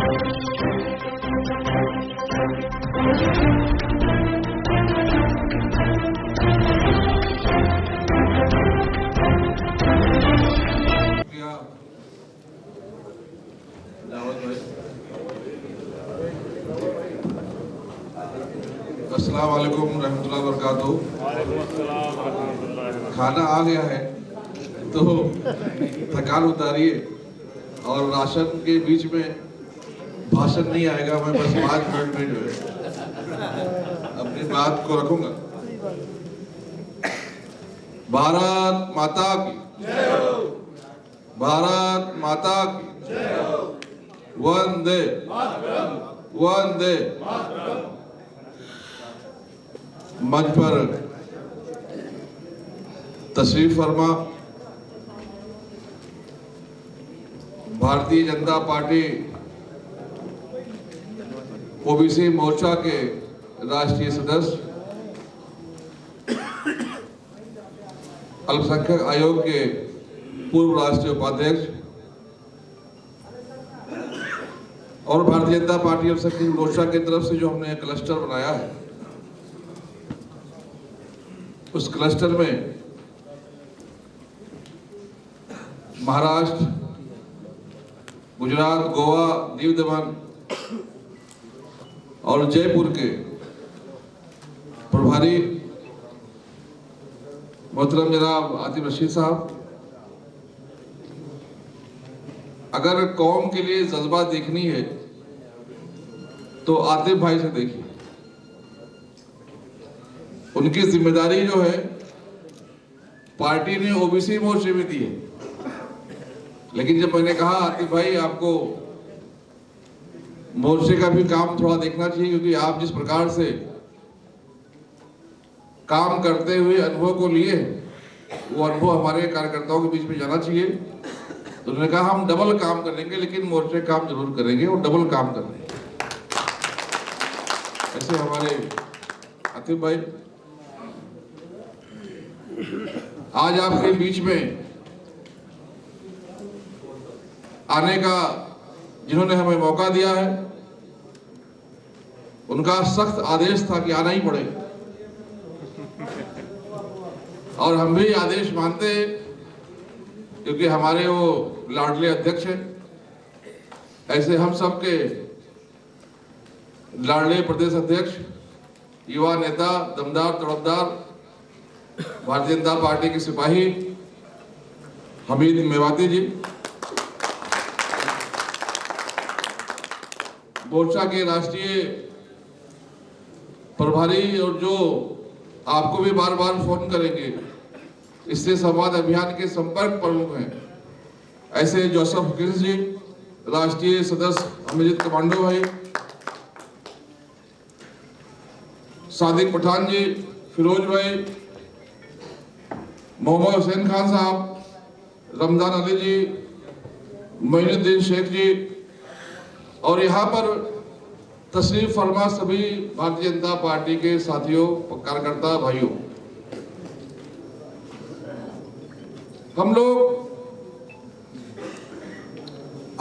अस्सलाम वालेकुम रहमतुल्लाहि व बरकातहू। खाना आ गया है तो थकान उतारिए, और राशन के बीच में भाषण नहीं आएगा। मैं बस 5 मिनट में जो है अपनी बात को रखूंगा। भारत माता की जय हो, भारत माता की जय हो, वंदे मातरम, वंदे मातरम। मंच पर तशरीफ फरमा भारतीय जनता पार्टी ओबीसी मोर्चा के राष्ट्रीय सदस्य, अल्पसंख्यक आयोग के पूर्व राष्ट्रीय उपाध्यक्ष और भारतीय जनता पार्टी अल्पसंख्यक मोर्चा की तरफ से जो हमने क्लस्टर बनाया है, उस क्लस्टर में महाराष्ट्र, गुजरात, गोवा, दीव दमन और जयपुर के प्रभारी मोहतरम जनाब आतिफ रशीद साहब, अगर कौम के लिए जज्बा देखनी है तो आतिफ भाई से देखिए। उनकी जिम्मेदारी जो है पार्टी ने ओबीसी मोर्चे में दी है, लेकिन जब मैंने कहा आतिफ भाई आपको मोर्चे का भी काम थोड़ा देखना चाहिए, क्योंकि आप जिस प्रकार से काम करते हुए अनुभव को लिए, वो अनुभव हमारे कार्यकर्ताओं के बीच में जाना चाहिए। तो उन्होंने कहा हम डबल काम करेंगे, लेकिन मोर्चे काम जरूर करेंगे और डबल काम कर रहे हैं। ऐसे हमारे आतिफ भाई आज आपके बीच में आने का जिन्होंने हमें मौका दिया है, उनका सख्त आदेश था कि आना ही पड़ेगा, और हम भी आदेश मानते हैं, क्योंकि हमारे वो लाडले अध्यक्ष हैं। ऐसे हम सब के लाडले प्रदेश अध्यक्ष, युवा नेता, दमदार तड़पदार भारतीय जनता पार्टी के सिपाही हमीद मेवाती जी, मोर्चा के राष्ट्रीय प्रभारी, और जो आपको भी बार बार फोन करेंगे, इससे संवाद अभियान के संपर्क प्रमुख हैं, ऐसे जोसेफ हकीस जी, राष्ट्रीय सदस्य अमरजीत कमांडो भाई, सादिक पठान जी, फिरोज भाई, मोहम्मद हुसैन खान साहब, रमजान अली जी, मोइनुद्दीन शेख जी, और यहाँ पर तशरीफ फरमा सभी भारतीय जनता पार्टी के साथियों, कार्यकर्ता भाइयों। हम लोग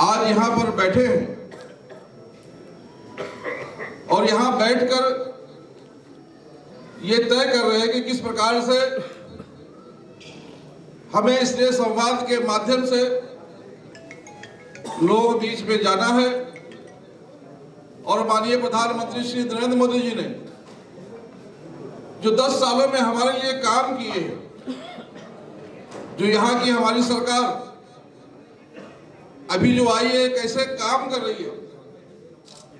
आज यहाँ पर बैठे हैं और यहाँ बैठकर ये तय कर रहे हैं कि किस प्रकार से हमें इस संवाद के माध्यम से लोग बीच में जाना है। और माननीय प्रधानमंत्री श्री नरेंद्र मोदी जी ने जो 10 सालों में हमारे लिए काम किए हैं, जो यहाँ की हमारी सरकार अभी जो आई है कैसे काम कर रही है,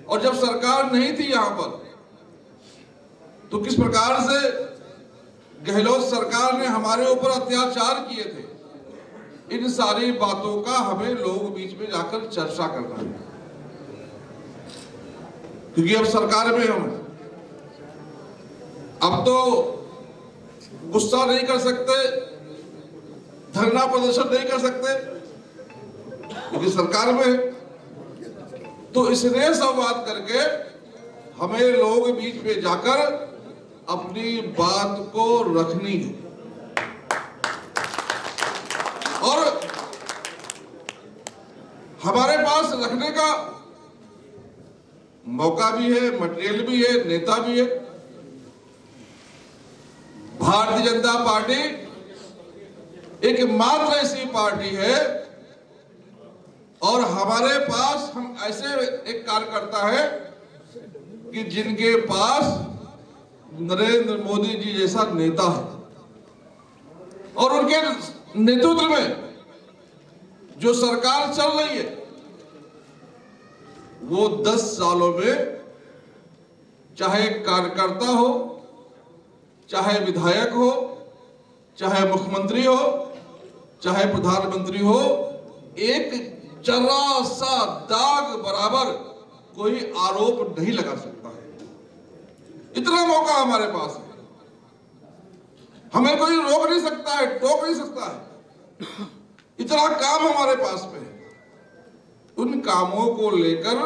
और जब सरकार नहीं थी यहाँ पर तो किस प्रकार से गहलोत सरकार ने हमारे ऊपर अत्याचार किए थे, इन सारी बातों का हमें लोग बीच में जाकर चर्चा करना है। क्योंकि अब सरकार में हम अब तो गुस्सा नहीं कर सकते, धरना प्रदर्शन नहीं कर सकते, क्योंकि सरकार में, तो इसलिए संवाद करके हमें लोग बीच में जाकर अपनी बात को रखनी है। और हमारे पास रखने का मौका भी है, मटेरियल भी है, नेता भी है। भारतीय जनता पार्टी एकमात्र ऐसी पार्टी है और हमारे पास हम ऐसे एक कार्यकर्ता है कि जिनके पास नरेंद्र मोदी जी जैसा नेता है और उनके नेतृत्व में जो सरकार चल रही है वो 10 सालों में चाहे कार्यकर्ता हो, चाहे विधायक हो, चाहे मुख्यमंत्री हो, चाहे प्रधानमंत्री हो, एक जरा सा दाग बराबर कोई आरोप नहीं लगा सकता है। इतना मौका हमारे पास है, हमें कोई रोक नहीं सकता है, टोक नहीं सकता है। इतना काम हमारे पास में है। उन कामों को लेकर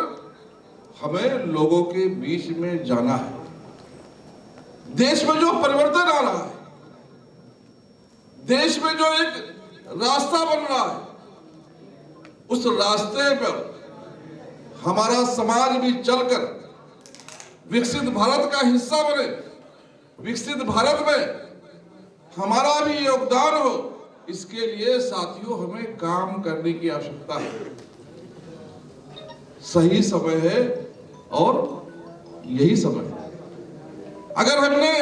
हमें लोगों के बीच में जाना है। देश में जो परिवर्तन आ रहा है, देश में जो एक रास्ता बन रहा है, उस रास्ते पर हमारा समाज भी चलकर विकसित भारत का हिस्सा बने, विकसित भारत में हमारा भी योगदान हो, इसके लिए साथियों हमें काम करने की आवश्यकता है। सही समय है और यही समय है। अगर हमने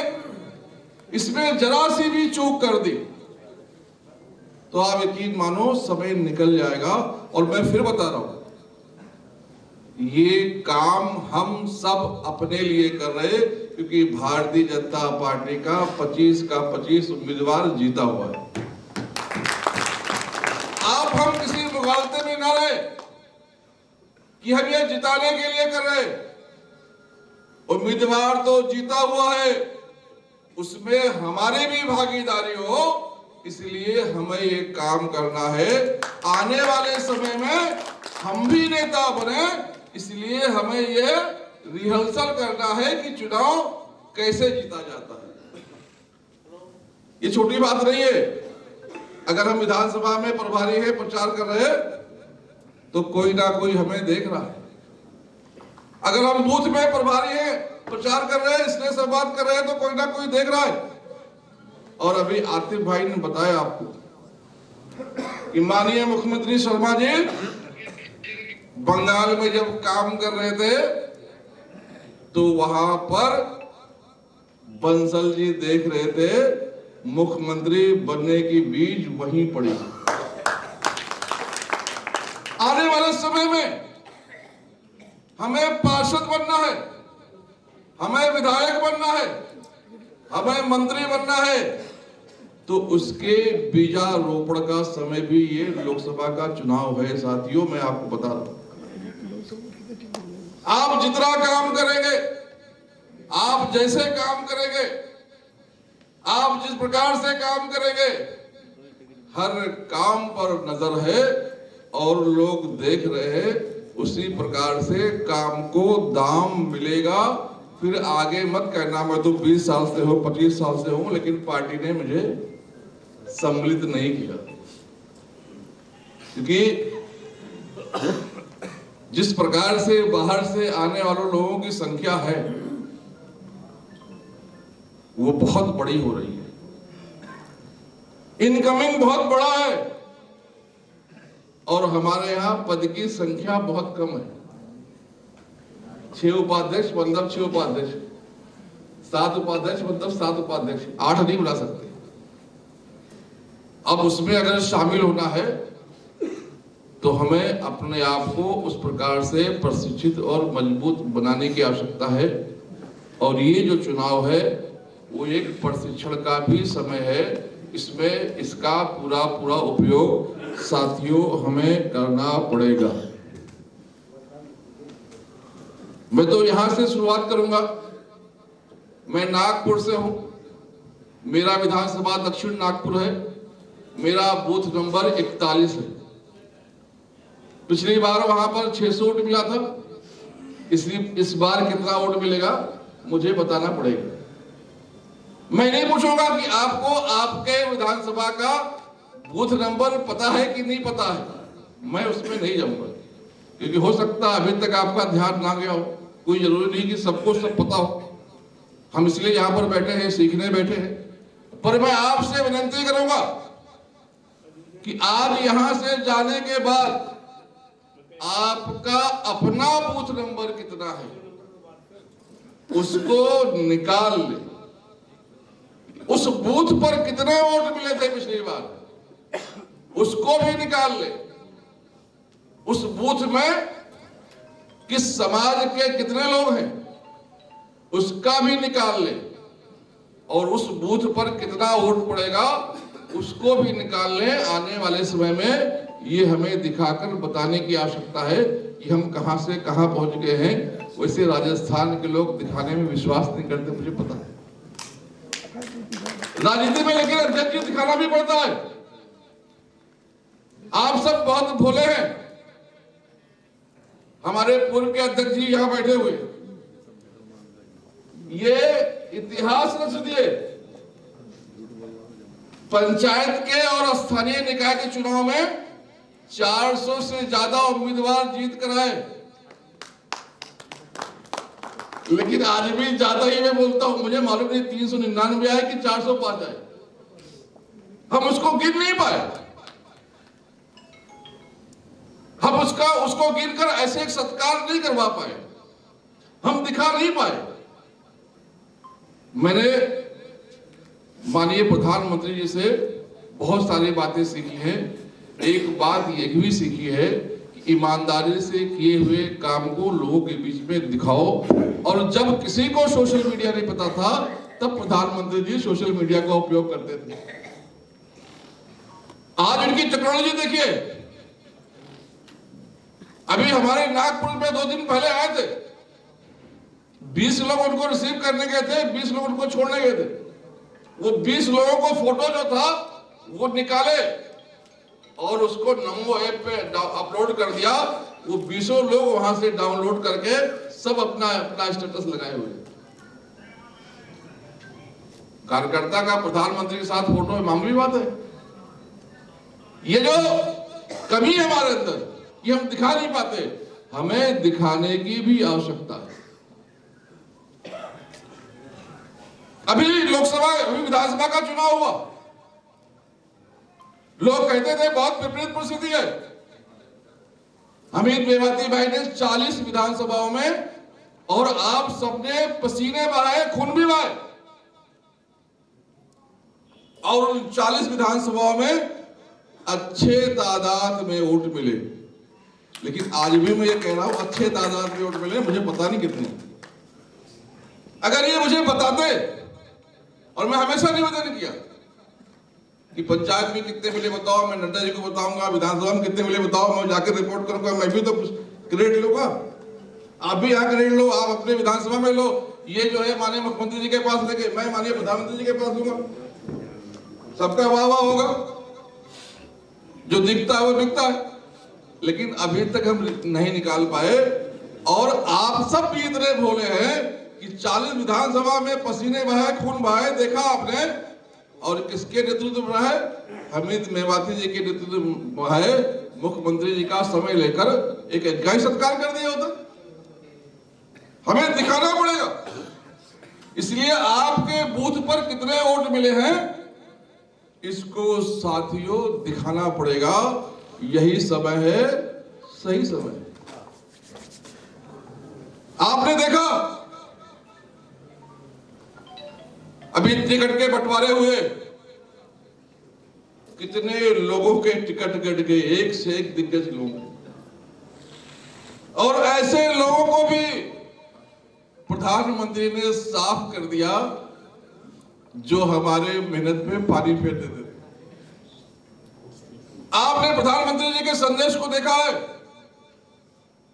इसमें जरा सी भी चूक कर दी तो आप यकीन मानो समय निकल जाएगा। और मैं फिर बता रहा हूं, ये काम हम सब अपने लिए कर रहे हैं क्योंकि भारतीय जनता पार्टी का 25 का 25 उम्मीदवार जीता हुआ है। आप हम किसी मुगालते में ना रहे कि हम ये जिताने के लिए कर रहे। उम्मीदवार तो जीता हुआ है, उसमें हमारी भी भागीदारी हो, इसलिए हमें ये काम करना है। आने वाले समय में हम भी नेता बने, इसलिए हमें ये रिहर्सल करना है कि चुनाव कैसे जीता जाता है। ये छोटी बात नहीं है। अगर हम विधानसभा में प्रभारी है, प्रचार कर रहे हैं, तो कोई ना कोई हमें देख रहा है। अगर हम बूथ में प्रभारी हैं, प्रचार कर रहे हैं, इसलिए संवाद कर रहे हैं, तो कोई ना कोई देख रहा है। और अभी आतिफ भाई ने बताया आपको कि माननीय मुख्यमंत्री शर्मा जी बंगाल में जब काम कर रहे थे तो वहां पर बंसल जी देख रहे थे, मुख्यमंत्री बनने की बीज वहीं पड़ी। आने वाले समय में हमें पार्षद बनना है, हमें विधायक बनना है, हमें मंत्री बनना है, तो उसके बीजारोपण का समय भी ये लोकसभा का चुनाव है। साथियों, मैं आपको बता दूं, आप जितना काम करेंगे, आप जैसे काम करेंगे, आप जिस प्रकार से काम करेंगे, हर काम पर नजर है और लोग देख रहे हैं। उसी प्रकार से काम को दाम मिलेगा। फिर आगे मत कहना मैं तो 20 साल से हूं, 25 साल से हूं, लेकिन पार्टी ने मुझे सम्मिलित नहीं किया। क्योंकि जिस प्रकार से बाहर से आने वाले लोगों की संख्या है वो बहुत बड़ी हो रही है, इनकमिंग बहुत बड़ा है और हमारे यहां पद की संख्या बहुत कम है। 6 उपाध्यक्ष मतलब 6 उपाध्यक्ष, 7 उपाध्यक्ष मतलब 7 उपाध्यक्ष, 8 नहीं बुला सकते। अब उसमें अगर शामिल होना है तो हमें अपने आप को उस प्रकार से प्रशिक्षित और मजबूत बनाने की आवश्यकता है। और ये जो चुनाव है वो एक प्रशिक्षण का भी समय है। इसमें इसका पूरा उपयोग साथियों हमें करना पड़ेगा। मैं तो यहां से शुरुआत करूंगा। मैं नागपुर से हूं, मेरा विधानसभा दक्षिण नागपुर है, मेरा बूथ नंबर 41 है। पिछली बार वहां पर 600 वोट मिला था, इसलिए इस बार कितना वोट मिलेगा मुझे बताना पड़ेगा। मैं नहीं पूछूंगा कि आपको आपके विधानसभा का बूथ नंबर पता है कि नहीं पता है, मैं उसमें नहीं जाऊंगा, क्योंकि हो सकता है अभी तक आपका ध्यान ना गया हो, कोई जरूरी नहीं कि सबको सब पता हो। हम इसलिए यहां पर बैठे हैं, सीखने बैठे हैं। पर मैं आपसे विनती करूंगा कि आज यहां से जाने के बाद आपका अपना बूथ नंबर कितना है उसको निकाल ले। उस बूथ पर कितने वोट मिले थे पिछली बार उसको भी निकाल ले। उस बूथ में किस समाज के कितने लोग हैं उसका भी निकाल ले। और उस बूथ पर कितना वोट पड़ेगा उसको भी निकाल ले। आने वाले समय में ये हमें दिखाकर बताने की आवश्यकता है कि हम कहां से कहां पहुंच गए हैं। वैसे राजस्थान के लोग दिखाने में विश्वास नहीं करते, मुझे पता है। राजनीति में लेकिन अध्यक्ष जी दिखाना भी पड़ता है। आप सब बहुत भोले हैं। हमारे पूर्व के अध्यक्ष जी यहां बैठे हुए, ये इतिहास रच दिए। पंचायत के और स्थानीय निकाय के चुनाव में 400 से ज्यादा उम्मीदवार जीत कर आए। लेकिन आज भी ज्यादा ही मैं बोलता हूं, मुझे मालूम नहीं 399 आए कि 405 आए, हम उसको गिन नहीं पाए। हम उसको गिनकर ऐसे एक सत्कार नहीं करवा पाए, हम दिखा नहीं पाए। मैंने माननीय प्रधानमंत्री जी से बहुत सारी बातें सीखी हैं। एक बात ये भी सीखी है कि ईमानदारी से किए हुए काम को लोगों के बीच में दिखाओ। और जब किसी को सोशल मीडिया नहीं पता था तब प्रधानमंत्री जी सोशल मीडिया का उपयोग करते थे। आज उनकी टेक्नोलॉजी देखिए। अभी हमारे नागपुर में 2 दिन पहले आए थे, 20 लोग उनको रिसीव करने गए थे, 20 लोग उनको छोड़ने गए थे। वो 20 लोगों को फोटो जो था वो निकाले और उसको नमो ऐप पे अपलोड कर दिया। वो 20 लोग वहां से डाउनलोड करके सब अपना स्टेटस लगाए हुए। कार्यकर्ता का प्रधानमंत्री के साथ फोटो है, मामूली बात है। ये जो कमी है हमारे अंदर, ये हम दिखा नहीं पाते, हमें दिखाने की भी आवश्यकता है। अभी लोकसभा, अभी विधानसभा का चुनाव हुआ, लोग कहते थे बहुत विपरीत परिस्थिति है। अमित मेवाती भाई ने 40 विधानसभाओं में और आप सबने पसीने बहाए, खून भी बहाए और उन 40 विधानसभाओं में अच्छे तादाद में वोट मिले। लेकिन आज भी मैं ये कह रहा हूं अच्छे तादाद में वोट मिले, मुझे पता नहीं कितने। अगर ये मुझे बताते, और मैं हमेशा निवेदन किया कि पंचायत में कितने मिले बताओ, मैं नड्डा जी को बताऊंगा, विधानसभा में कितने मिले बताओ, मैं जाकर रिपोर्ट करूंगा, मैं भी तो क्रेडिट लूंगा। आप भी यहाँ क्रेडिट लो, आप अपने विधानसभा में लो। ये जो है माननीय मुख्यमंत्री जी के पास लेके मैं माननीय प्रधानमंत्री जी के पास लूंगा, सबका वाह वाह होगा। जो दिखता है वो दिखता है, लेकिन अभी तक हम नहीं निकाल पाए। और आप सब भी इतने भोले हैं कि 40 विधानसभा में पसीने बहाए, खून बहाए, देखा आपने। और किसके नेतृत्व में है? अमित मेवाती जी के नेतृत्व में है। मुख्यमंत्री जी का समय लेकर एक गैर सत्कार कर दिया होता, हमें दिखाना पड़ेगा। इसलिए आपके बूथ पर कितने वोट मिले हैं इसको साथियों दिखाना पड़ेगा। यही समय है, सही समय है। आपने देखा अभी टिकट के बंटवारे हुए, कितने लोगों के टिकट कट गए, एक से एक दिग्गज लोग। और ऐसे लोगों को भी प्रधानमंत्री ने साफ कर दिया जो हमारे मेहनत में पानी फेर देते थे। आपने प्रधानमंत्री जी के संदेश को देखा है।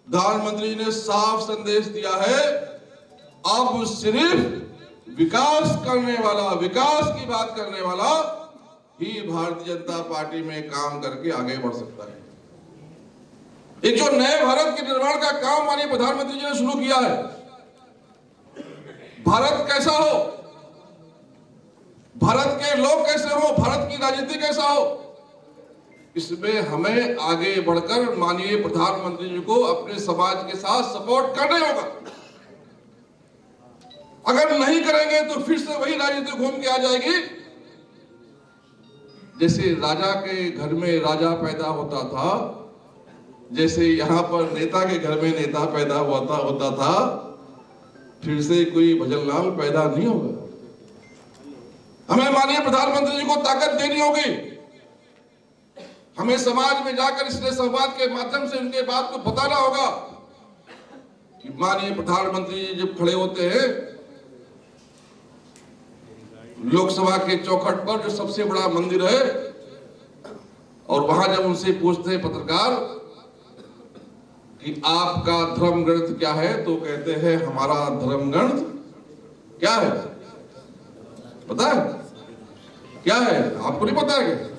प्रधानमंत्री जी ने साफ संदेश दिया है, अब सिर्फ विकास करने वाला, विकास की बात करने वाला ही भारतीय जनता पार्टी में काम करके आगे बढ़ सकता है। एक जो नए भारत के निर्माण का काम माननीय प्रधानमंत्री जी ने शुरू किया है, भारत कैसा हो, भारत के लोग कैसे हो, भारत की राजनीति कैसा हो, इसमें हमें आगे बढ़कर माननीय प्रधानमंत्री जी को अपने समाज के साथ सपोर्ट करना होगा। अगर नहीं करेंगे तो फिर से वही राजनीति घूम के आ जाएगी। जैसे राजा के घर में राजा पैदा होता था, जैसे यहां पर नेता के घर में नेता पैदा होता था, फिर से कोई भजनलाल पैदा नहीं होगा। हमें माननीय प्रधानमंत्री जी को ताकत देनी होगी। हमें समाज में जाकर इसलिए संवाद के माध्यम से उनके बात को बताना होगा कि माननीय प्रधानमंत्री जी जब खड़े होते हैं लोकसभा के चौखट पर, जो सबसे बड़ा मंदिर है, और वहां जब उनसे पूछते हैं पत्रकार कि आपका धर्म ग्रंथ क्या है, तो कहते हैं हमारा धर्म ग्रंथ क्या है, पता है क्या है? आपको नहीं पता है?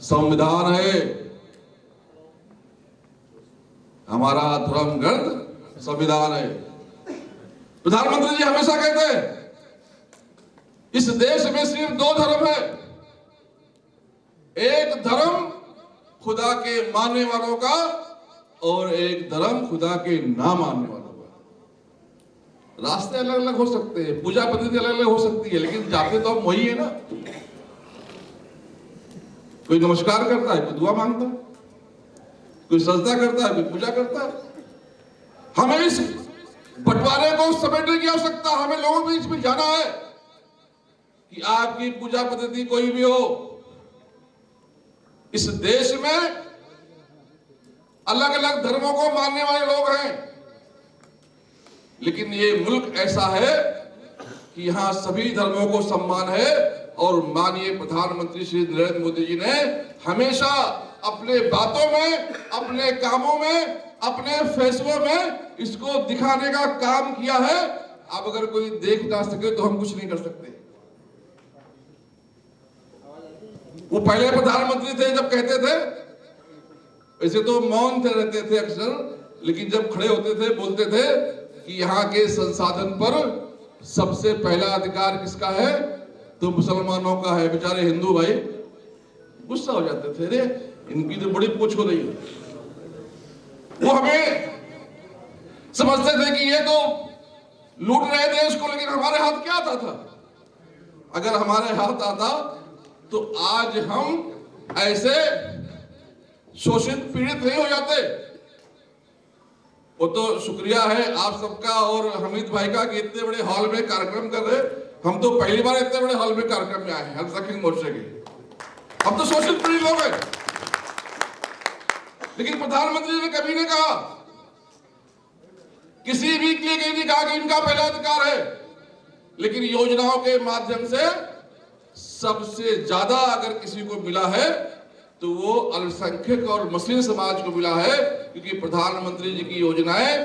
संविधान है। हमारा धर्म ग्रंथ संविधान है। प्रधानमंत्री जी हमेशा कहते हैं इस देश में सिर्फ दो धर्म है, एक धर्म खुदा के मानने वालों का और एक धर्म खुदा के ना मानने वालों का। रास्ते अलग अलग हो सकते हैं, पूजा पद्धति अलग अलग हो सकती है, लेकिन जाते तो हम वही है ना। कोई नमस्कार करता है, कोई दुआ मांगता है, कोई सजदा करता है, कोई पूजा करता है। हमें इस बंटवारे को समेटने की आवश्यकता, हमें लोगों के बीच में जाना है कि आपकी पूजा पद्धति कोई भी हो, इस देश में अलग अलग धर्मों को मानने वाले लोग हैं, लेकिन ये मुल्क ऐसा है कि यहां सभी धर्मों को सम्मान है। और माननीय प्रधानमंत्री श्री नरेंद्र मोदी जी ने हमेशा अपने बातों में, अपने कामों में, अपने फैसलों में इसको दिखाने का काम किया है। अब अगर कोई देख ना सके तो हम कुछ नहीं कर सकते। वो पहले प्रधानमंत्री थे, जब कहते थे, वैसे तो मौन थे, रहते थे अक्सर, लेकिन जब खड़े होते थे बोलते थे कि यहाँ के संसाधन पर सबसे पहला अधिकार किसका है, तो मुसलमानों का है। बेचारे हिंदू भाई गुस्सा हो जाते थे, रे इनकी तो बड़ी पूछ हो रही है। वो हमें समझते थे कि ये तो लूट रहे देश को, लेकिन हमारे हाथ क्या आता था? अगर हमारे हाथ आता तो आज हम ऐसे शोषित पीड़ित नहीं हो जाते। वो तो शुक्रिया है आप सबका और हमीद भाई का कि इतने बड़े हॉल में कार्यक्रम कर रहे। हम तो पहली बार इतने बड़े हॉल में कार्यक्रम में आए हैं अल्पसंख्यक मोर्चे के। हम तो शोषित पीड़ित लोग हैं, लेकिन प्रधानमंत्री ने कभी नहीं कहा, किसी भी के लिए कहीं नहीं कहा कि इनका पहला अधिकार है, लेकिन योजनाओं के माध्यम से सबसे ज्यादा अगर किसी को मिला है तो वो अल्पसंख्यक और मुस्लिम समाज को मिला है, क्योंकि प्रधानमंत्री जी की योजनाएं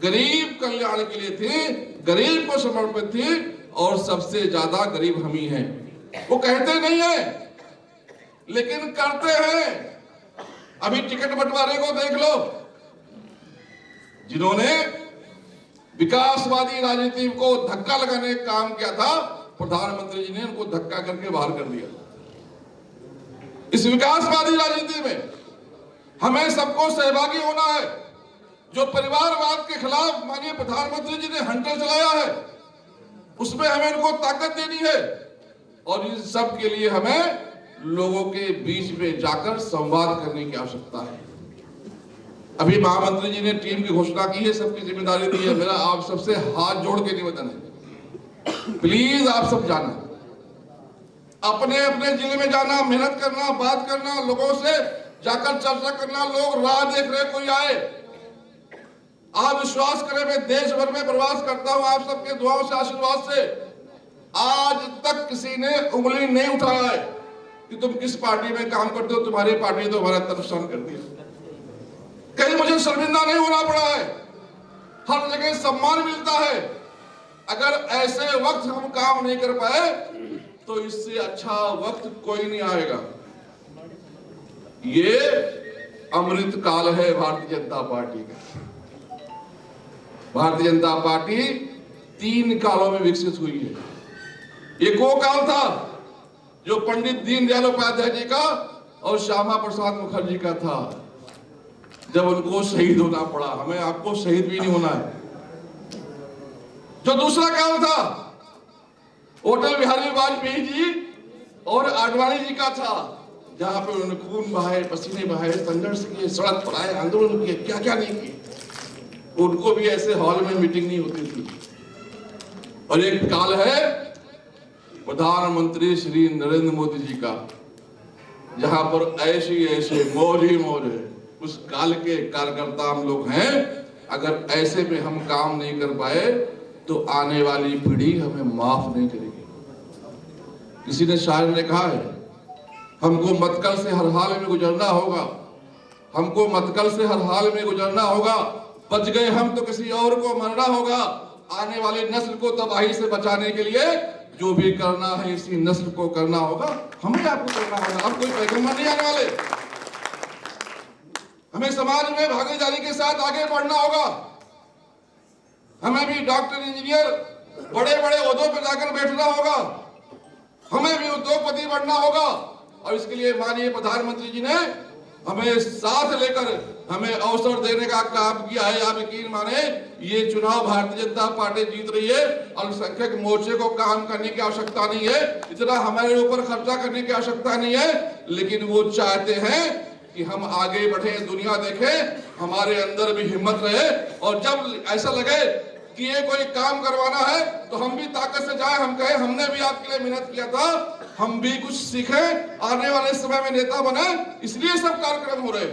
गरीब कल्याण के लिए थी, गरीब को समर्पित थी, और सबसे ज्यादा गरीब हम ही हैं। वो कहते नहीं है लेकिन करते हैं। अभी टिकट बंटवारे को देख लो, जिन्होंने विकासवादी राजनीति को धक्का लगाने का काम किया था, प्रधानमंत्री जी ने उनको धक्का करके बाहर कर दिया। इस विकासवादी राजनीति में हमें सबको सहभागी होना है। जो परिवारवाद के खिलाफ माननीय प्रधानमंत्री जी ने हंटर चलाया है, उसमें हमें उनको ताकत देनी है, और इन सब के लिए हमें लोगों के बीच में जाकर संवाद करने की आवश्यकता है। अभी महामंत्री जी ने टीम की घोषणा की है, सबकी जिम्मेदारी दी है। मेरा आप सबसे हाथ जोड़ के निवेदन है, प्लीज आप सब जाना, अपने अपने जिले में जाना, मेहनत करना, बात करना, लोगों से जाकर चर्चा करना। लोग राह देख रहे कोई आए। आप विश्वास करें, मैं देश भर में प्रवास करता हूं, आप सबके दुआओं से, आशीर्वाद से आज तक किसी ने उंगली नहीं उठाया है कि तुम किस पार्टी में काम करते हो, तुम्हारी पार्टी तो हमारा नुकसान कर दिया। कहीं मुझे शर्मिंदा नहीं होना पड़ा है, हर जगह सम्मान मिलता है। अगर ऐसे वक्त हम काम नहीं कर पाए तो इससे अच्छा वक्त कोई नहीं आएगा। ये अमृत काल है भारतीय जनता पार्टी का। भारतीय जनता पार्टी 3 कालों में विकसित हुई है। एक वो काल था जो पंडित दीनदयाल उपाध्याय जी का और श्यामा प्रसाद मुखर्जी का था, जब उनको शहीद होना पड़ा। हमें आपको शहीद भी नहीं होना है। जो दूसरा काम था अटल बिहारी वाजपेयी जी और आडवाणी जी का था, जहां पे उन्होंने खून बहाए, पसीने बहाए, संघर्ष किए, सड़क पर आए, आंदोलन किए, क्या क्या नहीं किए। उनको भी ऐसे हॉल में मीटिंग नहीं होती थी। और एक काल है प्रधानमंत्री श्री नरेंद्र मोदी जी का, जहां पर ऐसे मौज ही मौज है। उस काल के कार्यकर्ता हम लोग हैं। अगर ऐसे में हम काम नहीं कर पाए तो आने वाली पीढ़ी हमें माफ नहीं करेगी। किसी ने शायर ने कहा है, हमको मतकल से हर हाल में गुजरना होगा, हमको मतकल से हर हाल में गुजरना होगा, बच गए हम तो किसी और को मरना होगा। आने वाली नस्ल को तबाही से बचाने के लिए जो भी करना है इसी नस्ल को करना होगा, हमें आपको करना होगा। अब कोई पैगंबर नहीं आने वाले। हमें समाज में भागीदारी के साथ आगे बढ़ना होगा। हमें भी डॉक्टर, इंजीनियर, बड़े बड़े ओहदों पर जाकर बैठना होगा। हमें भी उद्योगपति बनना होगा। और इसके लिए माननीय प्रधानमंत्री जी ने हमें साथ लेकर हमें अवसर देने का काम किया है। आप यकीन माने, ये चुनाव भारतीय जनता पार्टी जीत रही है। अल्पसंख्यक मोर्चे को काम करने की आवश्यकता नहीं है, इतना हमारे ऊपर खर्चा करने की आवश्यकता नहीं है, लेकिन वो चाहते हैं कि हम आगे बढ़े, दुनिया देखे, हमारे अंदर भी हिम्मत रहे। और जब ऐसा लगे कि ये कोई काम करवाना है तो हम भी ताकत से जाए, हम कहें हमने भी आपके लिए मेहनत किया था, हम भी कुछ सीखें, आने वाले समय में नेता बने, इसलिए सब कार्यक्रम हो रहे,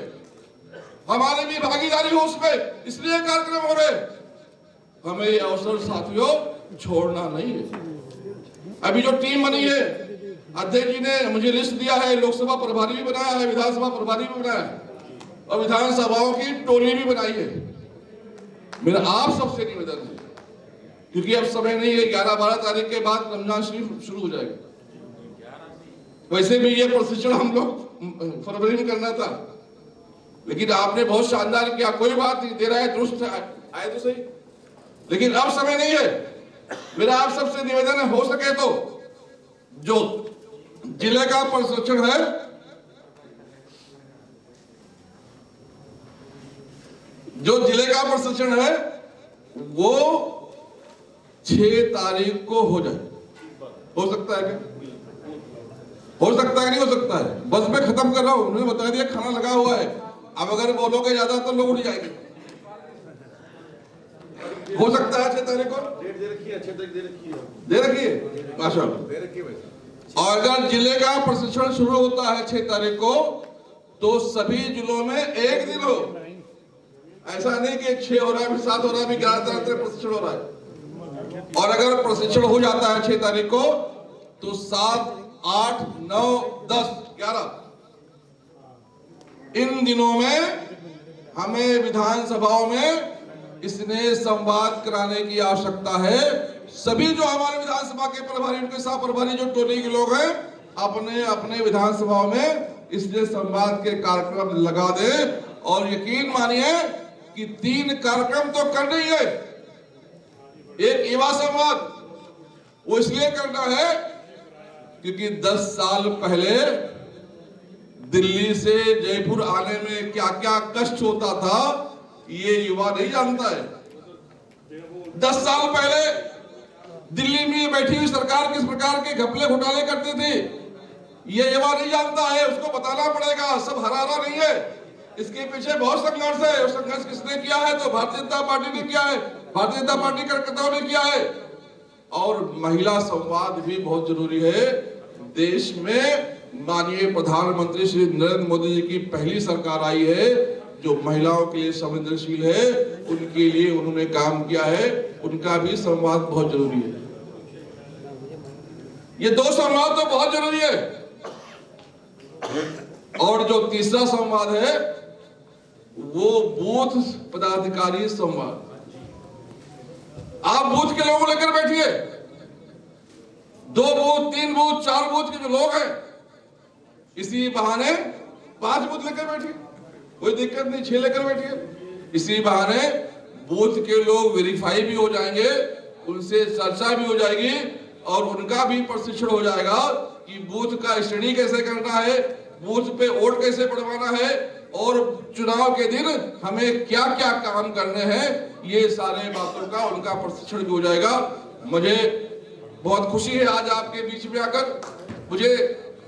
हमारे भी भागीदारी हो उसमें, इसलिए कार्यक्रम हो रहे। हमें ये अवसर साथियों छोड़ना नहीं है। अभी जो टीम बनी है, अध्यक्ष जी ने मुझे लिस्ट दिया है, लोकसभा प्रभारी भी बनाया है, विधानसभा प्रभारी भी बनाया है और विधानसभाओं की टोली भी बनाई है। मेरा आप सबसे निवेदन है, क्योंकि अब समय नहीं है, 11-12 तारीख के बाद रमजान शरीफ शुरू हो जाएगा। वैसे भी ये प्रशिक्षण हम लोग फरवरी में करना था, लेकिन आपने बहुत शानदार किया। कोई बात नहीं, दे रहा है, दुरुस्त आए तो सही, लेकिन अब समय नहीं है। मेरा आप सबसे निवेदन है, हो सके तो जो जिले का प्रशिक्षण है, जो जिले का प्रशिक्षण है वो 6 तारीख को हो जाए। हो सकता है क्या? हो सकता है कि नहीं हो सकता है? बस मैं खत्म कर रहा हूं, उन्होंने बता दिया खाना लगा हुआ है। अब अगर बोलोगे ज्यादा तो लोग उठ जाएंगे। हो सकता है 6 तारीख को दे रखी है, 6 तारीख दे रखी है, माशाल्लाह। और अगर जिले का प्रशिक्षण शुरू होता है 6 तारीख को, तो सभी जिलों में एक दिन हो। ऐसा नहीं कि 6 हो रहा है, 7 हो रहा है, 11 तरह प्रशिक्षण हो रहा है। और अगर प्रशिक्षण हो जाता है 6 तारीख को, तो 7, 8, 9, 10, 11 इन दिनों में हमें विधानसभाओं में इसने संवाद कराने की आवश्यकता है। सभी जो हमारे विधानसभा के प्रभारी, उनके साथ प्रभारी जो टोली के लोग हैं, अपने अपने विधानसभाओं में इसलिए संवाद के कार्यक्रम लगा दे। और यकीन मानिए कि 3 कार्यक्रम तो करने ही है। एक युवा संवाद, वो इसलिए करना है क्योंकि 10 साल पहले दिल्ली से जयपुर आने में क्या क्या कष्ट होता था, ये युवा नहीं जानता है। 10 साल पहले दिल्ली में बैठी हुई सरकार किस प्रकार के घपले घोटाले करती थी, ये युवा नहीं जानता है। उसको बताना पड़ेगा, सब हराना नहीं है, इसके पीछे बहुत संघर्ष है। और संघर्ष किसने किया है? तो भारतीय जनता पार्टी ने किया है, भारतीय जनता पार्टी कार्यकर्ताओं ने किया है। और महिला संवाद भी बहुत जरूरी है। देश में माननीय प्रधानमंत्री श्री नरेंद्र मोदी जी की पहली सरकार आई है जो महिलाओं के लिए संवेदनशील है, उनके लिए उन्होंने काम किया है, उनका भी संवाद बहुत जरूरी है। ये 2 संवाद तो बहुत जरूरी है। और जो तीसरा संवाद है वो बूथ पदाधिकारी संवाद। आप बूथ के लोगों लेकर बैठिए, 2 बूथ, 3 बूथ, 4 बूथ के जो लोग हैं, इसी बहाने 5 बूथ लेकर बैठिए, कोई दिक्कत नहीं, 6 लेकर बैठिए। इसी बहाने बूथ के लोग वेरीफाई भी हो जाएंगे, उनसे चर्चा भी हो जाएगी और उनका भी प्रशिक्षण हो जाएगा कि बूथ का श्रेणी कैसे करना है, बूथ पे वोट कैसे पड़वाना है, और चुनाव के दिन हमें क्या क्या काम करने हैं, ये सारे बातों का उनका प्रशिक्षण भी हो जाएगा। मुझे बहुत खुशी है आज आपके बीच में आकर, मुझे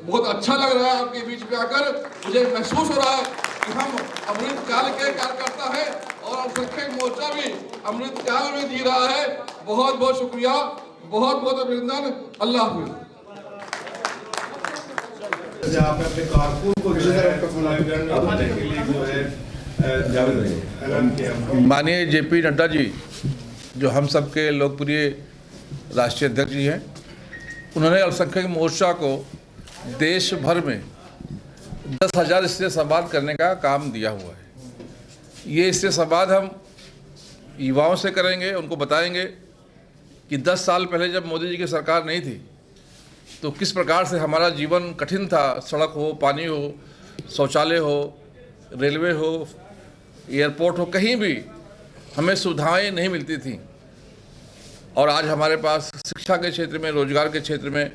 बहुत अच्छा लग रहा है आपके बीच में आकर। मुझे महसूस हो रहा है कि हम अमृत काल के कार्यकर्ता हैं और अल्पसंख्यक मोर्चा भी अमृत काल में जी रहा है। बहुत बहुत शुक्रिया, बहुत बहुत अभिनंदन। अल्लाह हाफिज। अपने कारकुन को माननीय जेपी नड्डा जी, जो हम सब के लोकप्रिय राष्ट्रीय अध्यक्ष जी हैं, उन्होंने अल्पसंख्यक मोर्चा को देश भर में 10,000 इससे संवाद करने का काम दिया हुआ है। ये इससे संवाद हम युवाओं से करेंगे, उनको बताएंगे कि 10 साल पहले जब मोदी जी की सरकार नहीं थी तो किस प्रकार से हमारा जीवन कठिन था। सड़क हो, पानी हो, शौचालय हो, रेलवे हो, एयरपोर्ट हो, कहीं भी हमें सुविधाएं नहीं मिलती थी। और आज हमारे पास शिक्षा के क्षेत्र में, रोजगार के क्षेत्र में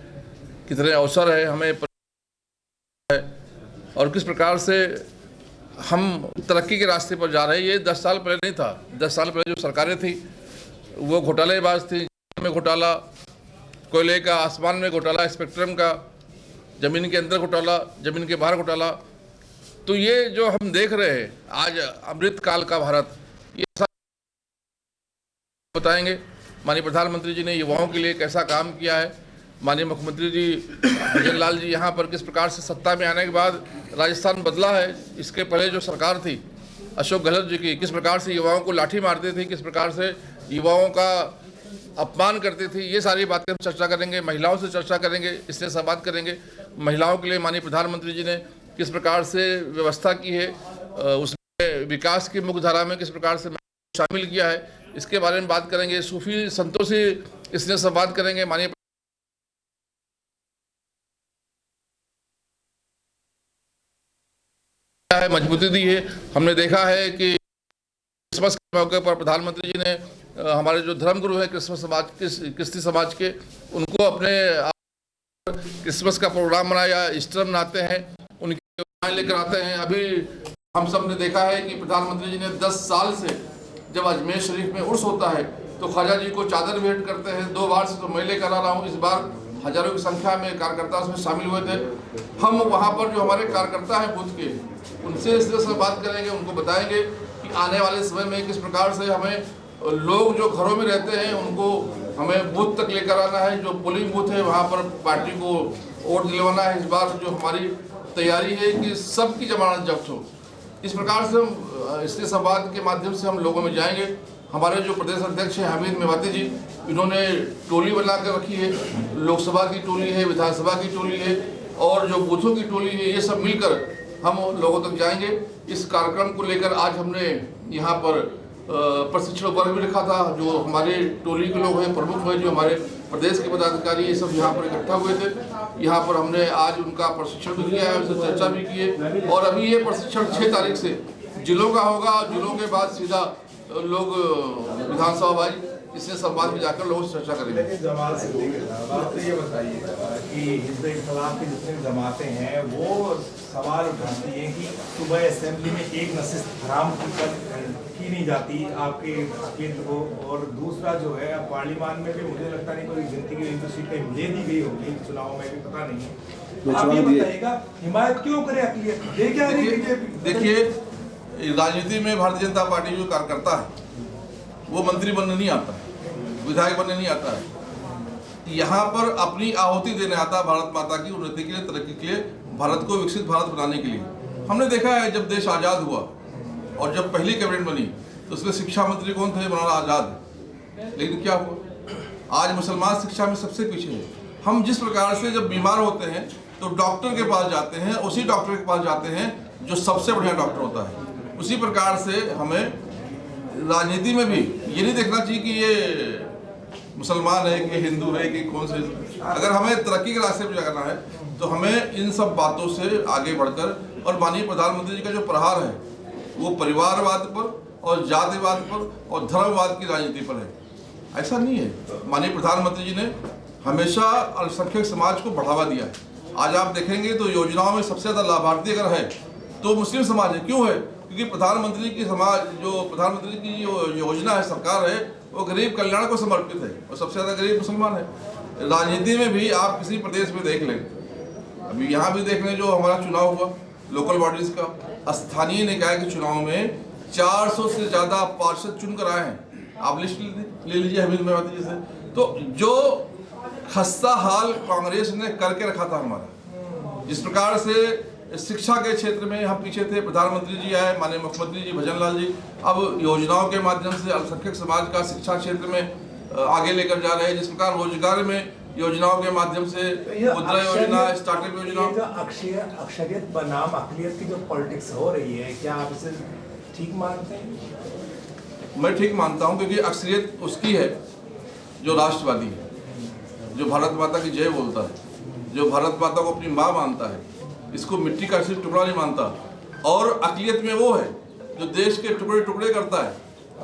कितने अवसर है हमें है, और किस प्रकार से हम तरक्की के रास्ते पर जा रहे हैं। ये 10 साल पहले नहीं था। 10 साल पहले जो सरकारें थी वो घोटालेबाज थी। में घोटाला, कोयले का आसमान में घोटाला, स्पेक्ट्रम का ज़मीन के अंदर घोटाला, ज़मीन के बाहर घोटाला। तो ये जो हम देख रहे हैं आज अमृत काल का भारत, ये बताएंगे। माननीय प्रधानमंत्री जी ने युवाओं के लिए कैसा काम किया है। माननीय मुख्यमंत्री जी भजन लाल जी यहाँ पर किस प्रकार से सत्ता में आने के बाद राजस्थान बदला है। इसके पहले जो सरकार थी अशोक गहलोत जी की, किस प्रकार से युवाओं को लाठी मारती थी, किस प्रकार से युवाओं का अपमान करती थी। ये सारी बातें हम चर्चा करेंगे। महिलाओं से चर्चा करेंगे, इससे संवाद करेंगे। महिलाओं के लिए माननीय प्रधानमंत्री जी ने किस प्रकार से व्यवस्था की है, उसमें विकास की मुख्य धारा में किस प्रकार से शामिल किया है, इसके बारे में बात करेंगे। सूफी संतों से इसने संवाद करेंगे। माननीय मजबूती दी है। हमने देखा है कि क्रिसमस के मौके पर प्रधानमंत्री जी ने हमारे जो धर्मगुरु है क्रिस्ती समाज के, उनको अपने क्रिसमस का प्रोग्राम बनाया, ईस्टर मनाते हैं, उनके लेकर आते हैं। अभी हम सब ने देखा है कि प्रधानमंत्री जी ने 10 साल से जब अजमेर शरीफ में उर्स होता है तो ख्वाजा जी को चादर भेंट करते हैं। 2 बार से तो मैं लेकर आ रहा हूँ, इस बार हजारों की संख्या में कार्यकर्ता उसमें शामिल हुए थे। हम वहाँ पर जो हमारे कार्यकर्ता हैं बूथ के, उनसे इस तरह से बात करेंगे, उनको बताएंगे कि आने वाले समय में किस प्रकार से हमें लोग जो घरों में रहते हैं उनको हमें बूथ तक लेकर आना है। जो पोलिंग बूथ है वहाँ पर पार्टी को वोट दिलवाना है। इस बार जो हमारी तैयारी है कि सबकी जमानत जब्त हो। इस प्रकार से हम इसके संवाद के माध्यम से हम लोगों में जाएंगे। हमारे जो प्रदेश अध्यक्ष हैं हमीद मेवाती जी, इन्होंने टोली बना कर रखी है। लोकसभा की टोली है, विधानसभा की टोली है और जो बूथों की टोली है, ये सब मिलकर हम लोगों तक जाएंगे। इस कार्यक्रम को लेकर आज हमने यहाँ पर प्रशिक्षण वर्ग भी रखा था। जो हमारे टोली के लोग हैं, प्रमुख हैं, जो हमारे प्रदेश के पदाधिकारी, ये सब यहाँ पर इकट्ठा हुए थे। यहाँ पर हमने आज उनका प्रशिक्षण भी किया है, उससे चर्चा भी की है। और अभी ये प्रशिक्षण 6 तारीख से जिलों का होगा। जिलों के बाद सीधा लोग विधानसभा वाइज इससे संवाद में जाकर लोगों से चर्चा करेंगे। आप तो ये बताइए कि हिज़्ब-ए इख्तिलाफ की जितनी जमातें हैं वो सवाल उठाती हैं कि सुबह असेंबली में एक नशिस्त हराम की नहीं जाती आपके केंद्र को, और दूसरा जो है पार्लियामान में भी मुझे लगता नहीं कोई गिनती की तो सीटें ले दी गई होगी चुनाव में भी, पता नहीं। आप ये बताइएगा हिमायत क्यों करे अकलियत? देखिए, राजनीति में भारतीय जनता पार्टी जो कार्यकर्ता है वो मंत्री बनने नहीं आता है, विधायक बनने नहीं आता है। यहाँ पर अपनी आहुति देने आता है भारत माता की उन्नति के लिए, तरक्की के लिए, भारत को विकसित भारत बनाने के लिए। हमने देखा है जब देश आज़ाद हुआ और जब पहली कैबिनेट बनी तो उसमें शिक्षा मंत्री कौन थे? मौलाना आज़ाद। लेकिन क्या हुआ? आज मुसलमान शिक्षा में सबसे पीछे है। हम जिस प्रकार से जब बीमार होते हैं तो डॉक्टर के पास जाते हैं, उसी डॉक्टर के पास जाते हैं जो सबसे बढ़िया डॉक्टर होता है। उसी प्रकार से हमें राजनीति में भी ये नहीं देखना चाहिए कि ये मुसलमान है कि हिंदू है कि कौन से। अगर हमें तरक्की के रास्ते पर जाना है तो हमें इन सब बातों से आगे बढ़कर, और माननीय प्रधानमंत्री जी का जो प्रहार है वो परिवारवाद पर और जातिवाद पर और धर्मवाद की राजनीति पर है। ऐसा नहीं है। माननीय प्रधानमंत्री जी ने हमेशा अल्पसंख्यक समाज को बढ़ावा दिया है। आज आप देखेंगे तो योजनाओं में सबसे ज़्यादा लाभार्थी अगर है तो मुस्लिम समाज है। क्यों है? क्योंकि प्रधानमंत्री की योजना है, सरकार है, वो गरीब कल्याण को समर्पित है और सबसे ज़्यादा गरीब मुसलमान है। राजनीति में भी आप किसी प्रदेश में देख लें, अभी यहाँ भी देख लें, जो हमारा चुनाव हुआ लोकल बॉडीज का, स्थानीय निकाय के चुनाव में 400 से ज़्यादा पार्षद चुन कर आए हैं। आप लिस्ट ले लीजिए हमीद मेवाती जी से। तो जो खस्ता हाल कांग्रेस ने करके रखा था हमारा, जिस प्रकार से शिक्षा के क्षेत्र में हम पीछे थे, प्रधानमंत्री जी आए, माननीय मुख्यमंत्री जी भजन लाल जी अब योजनाओं के माध्यम से अल्पसंख्यक समाज का शिक्षा क्षेत्र में आगे लेकर जा रहे हैं। जिस प्रकार रोजगार में योजनाओं के माध्यम से मुद्रा योजना, स्टार्टअप योजना, अक्सरियत बनाम अकलियत की जो पॉलिटिक्स हो रही है, क्या आप इसे ठीक मानते हैं? मैं ठीक मानता हूं, क्योंकि अक्सरियत उसकी है जो राष्ट्रवादी है, जो भारत माता की जय बोलता है, जो भारत माता को अपनी माँ मानता है, इसको मिट्टी का सिर्फ टुकड़ा नहीं मानता। और अकलियत में वो है जो देश के टुकड़े टुकड़े करता है,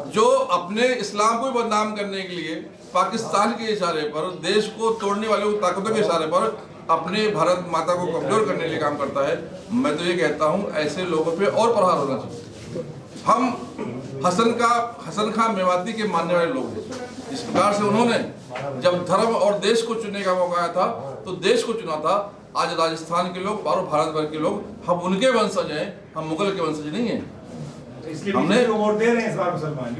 जो अपने इस्लाम को बदनाम करने के लिए पाकिस्तान के इशारे पर, देश को तोड़ने वाले ताकतों के इशारे पर अपने भारत माता को कमजोर करने के लिए काम करता है। मैं तो ये कहता हूँ ऐसे लोगों पे और प्रहार होना चाहिए। हम हसन खान मेवाती के मानने वाले लोग हैं। जिस प्रकार से उन्होंने जब धर्म और देश को चुनने का मौका आया था तो देश को चुना था। आज राजस्थान के लोग और भारत भर के लोग, हम उनके वंशज हैं, हम मुगल के वंशज नहीं हैं। हमने वोट दे रहे हैं इस बार मुसलमान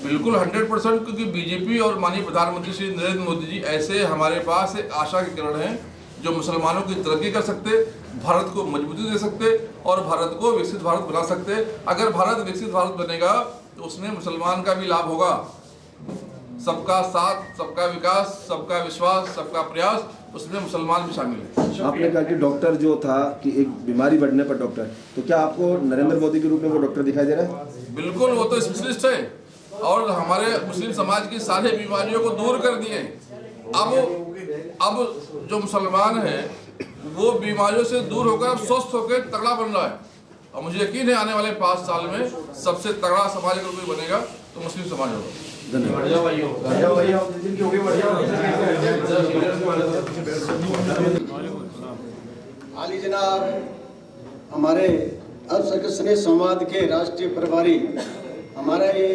बिल्कुल 100%, क्योंकि बीजेपी और माननीय प्रधानमंत्री श्री नरेंद्र मोदी जी ऐसे हमारे पास एक आशा के किरण हैं जो मुसलमानों की तरक्की कर सकते, भारत को मजबूती दे सकते और भारत को विकसित भारत बना सकते। अगर भारत विकसित भारत बनेगा तो उसमें मुसलमान का भी लाभ होगा। सबका साथ, सबका विकास, सबका विश्वास, सबका प्रयास, उसमें मुसलमान भी शामिल है। आपने कहा कि डॉक्टर जो था कि एक बीमारी बढ़ने पर डॉक्टर, तो क्या आपको नरेंद्र मोदी के रूप में वो डॉक्टर दिखाई दे रहा है? बिल्कुल, वो तो स्पेशलिस्ट है और हमारे मुस्लिम समाज की सारी बीमारियों को दूर कर दिए। अब जो मुसलमान है वो बीमारियों से दूर होकर अब स्वस्थ होकर तगड़ा बन रहा है। और मुझे यकीन है आने वाले 5 साल में सबसे तगड़ा समाज अगर कोई बनेगा तो मुस्लिम समाज होगा। आली जनाब हमारे अल्पसंख्यक संवाद के राष्ट्रीय प्रभारी, हमारा ये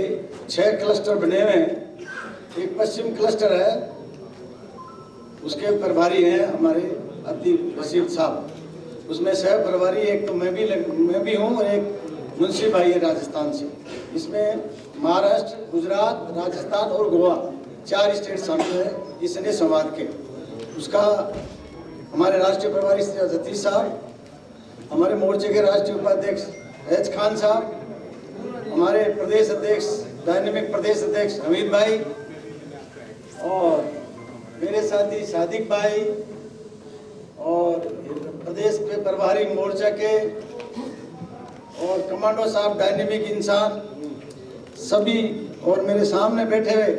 6 क्लस्टर बने हुए हैं। एक पश्चिम क्लस्टर है, उसके प्रभारी हैं हमारे अतीब वसीम साहब। उसमें सह प्रभारी एक तो मैं भी हूँ और एक मुंशी भाई है राजस्थान से। इसमें महाराष्ट्र, गुजरात, राजस्थान और गोवा 4 स्टेट शामिल है इस संवाद के। उसका हमारे राष्ट्रीय प्रभारी जतीश साहब, हमारे मोर्चे के राष्ट्रीय उपाध्यक्ष एच खान साहब, हमारे प्रदेश अध्यक्ष, डायनेमिक प्रदेश अध्यक्ष हमीद भाई और मेरे साथी सादिक भाई और प्रदेश के प्रभारी मोर्चा के और कमांडो साहब, डायनेमिक इंसान सभी, और मेरे सामने बैठे हुए,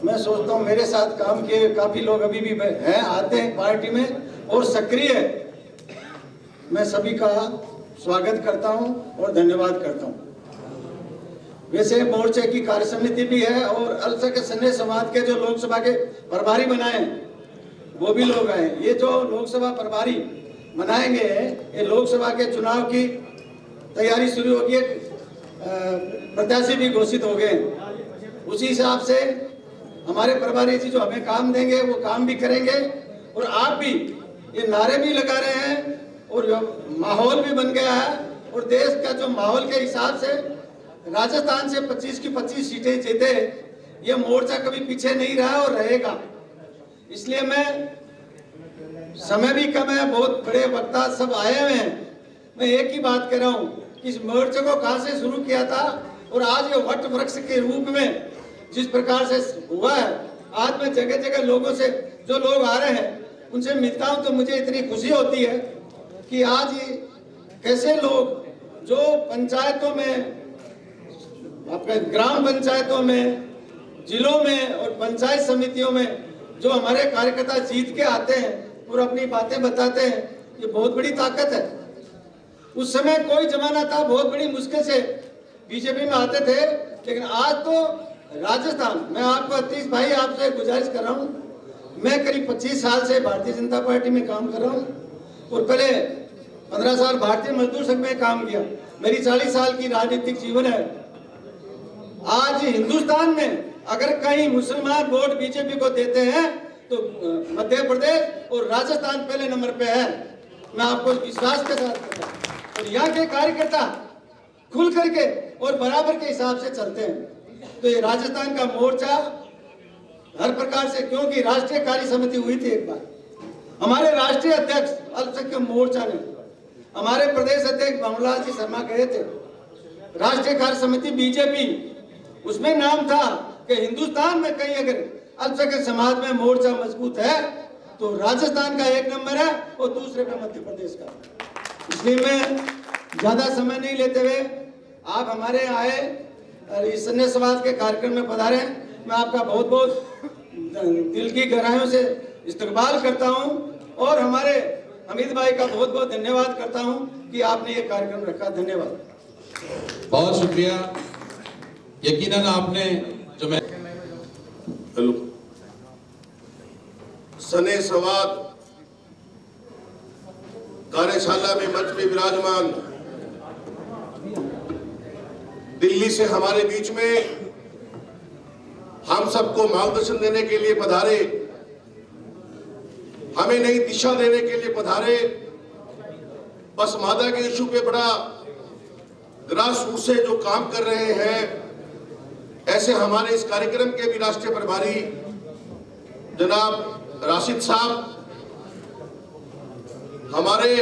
मैं सोचता हूँ मेरे साथ काम किए काफ़ी लोग अभी भी हैं, आते हैं पार्टी में और सक्रिय है। मैं सभी का स्वागत करता हूँ और धन्यवाद करता हूँ। वैसे मोर्चे की कार्य समिति भी है और अल्पसंख्यक समाज के जो लोकसभा के प्रभारी बनाए वो भी लोग आए। ये जो लोकसभा प्रभारी बनाएंगे, ये लोकसभा के चुनाव की तैयारी शुरू होगी, प्रत्याशी भी घोषित हो गए। उसी हिसाब से हमारे प्रभारी जी जो हमें काम देंगे वो काम भी करेंगे और आप भी ये नारे भी लगा रहे हैं और माहौल भी बन गया है। और देश का जो माहौल के हिसाब से राजस्थान से 25 की 25 सीटें जीते, ये मोर्चा कभी पीछे नहीं रहा और रहेगा। इसलिए मैं, समय भी कम है, बहुत बड़े वक्ता सब आए हुए हैं, मैं एक ही बात कह रहा हूँ कि इस मोर्चे को कहाँ से शुरू किया था और आज ये वट वृक्ष के रूप में जिस प्रकार से हुआ है, आज मैं जगह जगह लोगों से, जो लोग आ रहे हैं उनसे मिलता हूँ तो मुझे इतनी खुशी होती है कि आज कैसे लोग जो पंचायतों में, आपके ग्राम पंचायतों में, जिलों में और पंचायत समितियों में जो हमारे कार्यकर्ता जीत के आते हैं और अपनी बातें बताते हैं, ये बहुत बड़ी ताकत है। उस समय कोई जमाना था बहुत बड़ी मुश्किल से बीजेपी में आते थे, लेकिन आज तो राजस्थान, मैं आपको अतीश भाई आपसे गुजारिश कर रहा हूँ, मैं करीब 25 साल से भारतीय जनता पार्टी में काम कर रहा हूँ और पहले 15 साल भारतीय मजदूर संघ में काम किया। मेरी 40 साल की राजनीतिक जीवन है। आज हिंदुस्तान में अगर कहीं मुसलमान वोट बीजेपी को देते हैं तो मध्य प्रदेश और राजस्थान पहले नंबर पे है। मैं आपको विश्वास के साथ कहता हूं। और यहाँ के कार्यकर्ता खुल करके और बराबर के हिसाब से चलते हैं। तो ये राजस्थान का मोर्चा हर प्रकार से, क्योंकि राष्ट्रीय कार्य समिति हुई थी एक बार, हमारे राष्ट्रीय अध्यक्ष अल्पसंख्यक मोर्चा ने, हमारे प्रदेश अध्यक्ष भंवरलाल जी शर्मा गए थे राष्ट्रीय कार्य समिति बीजेपी, उसमें नाम था कि हिंदुस्तान में कहीं अगर अल्पसंख्यक समाज में मोर्चा मजबूत है तो राजस्थान का 1 नंबर है और दूसरे पे मध्य प्रदेश का। इसलिए मैं ज्यादा समय नहीं लेते हुए आप हमारे यहाँ आए और इस संदेशवाद के कार्यक्रम में पधारे। मैं आपका बहुत बहुत दिल की गहराइयों से इस्तकबाल करता हूं और हमारे हमीद भाई का बहुत बहुत धन्यवाद करता हूं कि आपने ये कार्यक्रम रखा। धन्यवाद, बहुत शुक्रिया। यकीनन आपने जो मैं सने सवाद कार्यशाला में मंच में विराजमान दिल्ली से हमारे बीच में हम सबको मार्गदर्शन देने के लिए पधारे, हमें नई दिशा देने के लिए पधारे, पसमादा के इशू पे बड़ा ग्रास रूट से जो काम कर रहे हैं, ऐसे हमारे इस कार्यक्रम के भी राष्ट्रीय प्रभारी जनाब राशिद साहब, हमारे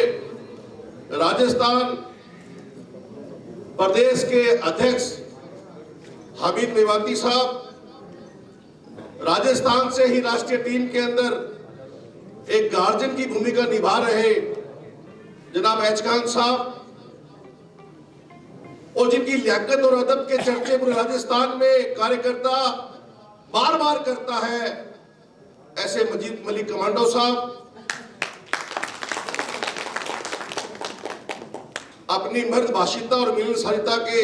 राजस्थान प्रदेश के अध्यक्ष हामिद मेवाती साहब, राजस्थान से ही राष्ट्रीय टीम के अंदर एक गार्जियन की भूमिका निभा रहे जनाब एच खान साहब, और जिनकी लियाकत और अदब के चर्चे पूरे राजस्थान में कार्यकर्ता बार बार करता है, ऐसे मजीद मलिक कमांडो साहब, अपनी मर्द भाषिता और मिलनसारिता के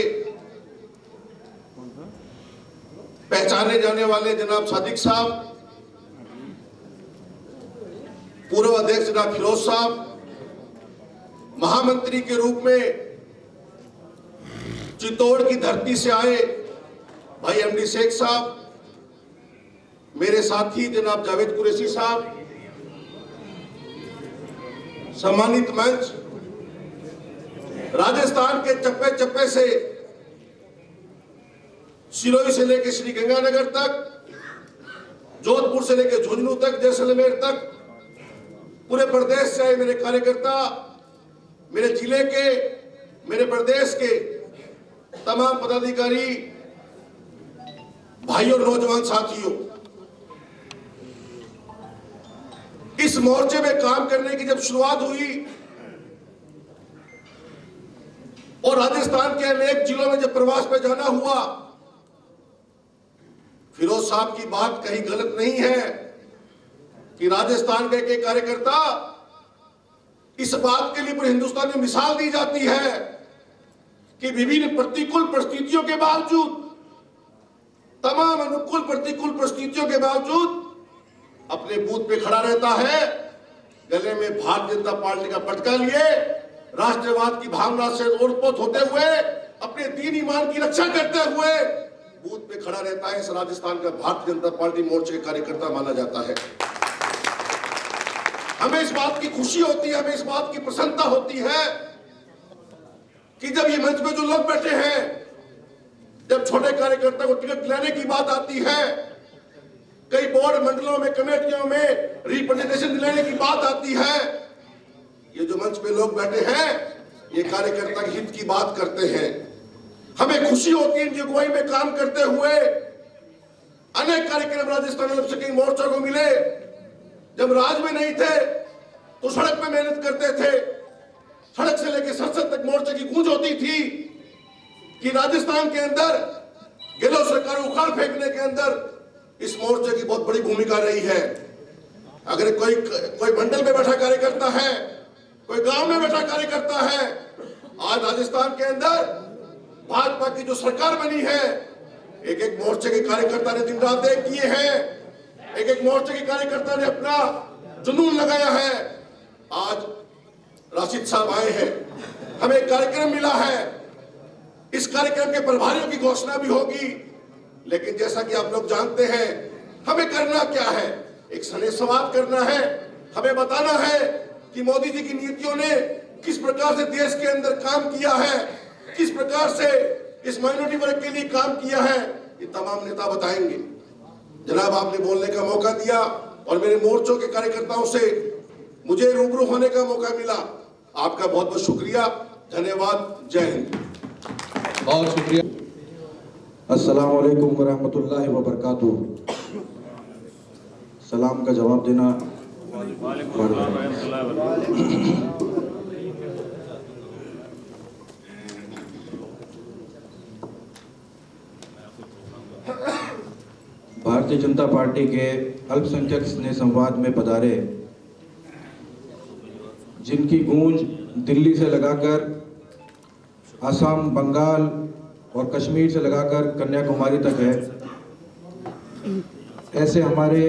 पहचाने जाने वाले जनाब सादिक साहब, पूर्व अध्यक्ष जनाब फिरोज साहब, महामंत्री के रूप में चित्तौड़ की धरती से आए भाई एमडी शेख साहब, मेरे साथी जनाब जावेद कुरैशी साहब, सम्मानित मंच, राजस्थान के चप्पे चप्पे से सिरोही से लेकर श्री गंगानगर तक, जोधपुर से लेकर झुंझुनू तक, जैसलमेर तक, पूरे प्रदेश से आए मेरे कार्यकर्ता, मेरे जिले के, मेरे प्रदेश के तमाम पदाधिकारी भाइयों और नौजवान साथियों, इस मोर्चे में काम करने की जब शुरुआत हुई और राजस्थान के अनेक जिलों में जब प्रवास पे जाना हुआ, फिरोज साहब की बात कहीं गलत नहीं है कि राजस्थान के एक कार्यकर्ता, इस बात के लिए पूरे हिंदुस्तान में मिसाल दी जाती है कि विभिन्न प्रतिकूल परिस्थितियों के बावजूद, तमाम अनुकूल प्रतिकूल परिस्थितियों के बावजूद अपने बूथ पे खड़ा रहता है, गले में भारतीय जनता पार्टी का पटका लिए, राष्ट्रवाद की भावना से ओतप्रोत होते हुए, अपने दीन ईमान की रक्षा करते हुए बूथ पे खड़ा रहता है। इस राजस्थान का भारतीय जनता पार्टी मोर्चे का कार्यकर्ता माना जाता है। हमें इस बात की खुशी होती है, हमें इस बात की प्रसन्नता होती है कि जब ये मंच में जो लोग बैठे हैं, जब छोटे कार्यकर्ता को टिकट दिलाने की बात आती है, कई बोर्ड मंडलों में, कमेटियों में रिप्रेजेंटेशन दिलाने की बात आती है, ये जो मंच पे लोग बैठे हैं, ये कार्यकर्ता के हित की बात करते हैं। हमें खुशी होती है इनकी अगुवाई में काम करते हुए। अनेक कार्यक्रम राजस्थान अल्पसंख्यक मोर्चा को मिले, जब राज में नहीं थे तो सड़क पे मेहनत करते थे, सड़क से लेकर संसद तक मोर्चे की गूंज होती थी कि राजस्थान के अंदर गहलोत सरकार उखाड़ फेंकने के अंदर इस मोर्चे की बहुत बड़ी भूमिका रही है। अगर कोई मंडल में बैठा कार्यकर्ता है, कोई गांव में बैठा कार्यकर्ता है, आज राजस्थान के अंदर भाजपा की जो सरकार बनी है, एक एक मोर्चे के कार्यकर्ता ने दिन रात एक किए हैं, एक एक मोर्चे के कार्यकर्ता ने अपना जुनून लगाया है। आज राशिद साहब आए हैं, हमें एक कार्यक्रम मिला है। इस कार्यक्रम के प्रभारियों की घोषणा भी होगी, लेकिन जैसा कि आप लोग जानते हैं हमें करना क्या है, एक सनेसवाद करना है। हमें बताना है कि मोदी जी की नीतियों ने किस प्रकार से देश के अंदर काम किया है, किस प्रकार से इस माइनॉरिटी वर्ग के लिए काम किया है, ये तमाम नेता बताएंगे। जनाब, आपने बोलने का मौका दिया और मेरे मोर्चों के कार्यकर्ताओं से मुझे रूबरू होने का मौका मिला। आपका बहुत बहुत शुक्रिया, धन्यवाद, जय हिंद। बहुत शुक्रिया। अस्सलाम वालेकुम वरहमतुल्लाहि वबरकातुहू। सलाम का जवाब देना। भारतीय जनता पार्टी के अल्पसंख्यक स्नेह संवाद में पधारे, जिनकी गूंज दिल्ली से लगाकर असम, बंगाल और कश्मीर से लगाकर कन्याकुमारी तक है, ऐसे हमारे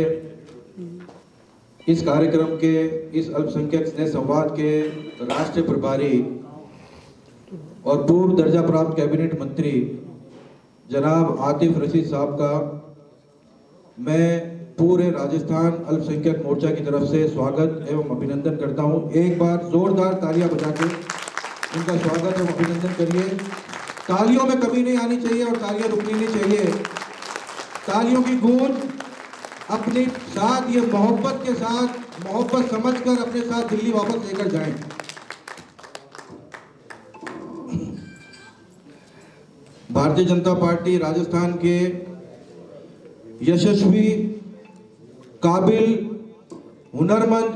इस कार्यक्रम के, इस अल्पसंख्यक स्नेह संवाद के राष्ट्रीय प्रभारी और पूर्व दर्जा प्राप्त कैबिनेट मंत्री जनाब आतिफ रशीद साहब का मैं पूरे राजस्थान अल्पसंख्यक मोर्चा की तरफ से स्वागत एवं अभिनंदन करता हूं। एक बार जोरदार तालियां बजा के उनका स्वागत एवं अभिनंदन करिए। तालियों में कमी नहीं आनी चाहिए और तालियां रुकनी नहीं चाहिए। तालियों की गूंज अपने साथ, ये मोहब्बत के साथ, मोहब्बत समझकर अपने साथ दिल्ली वापस लेकर जाएं। भारतीय जनता पार्टी राजस्थान के यशस्वी, काबिल, हुनरमंद,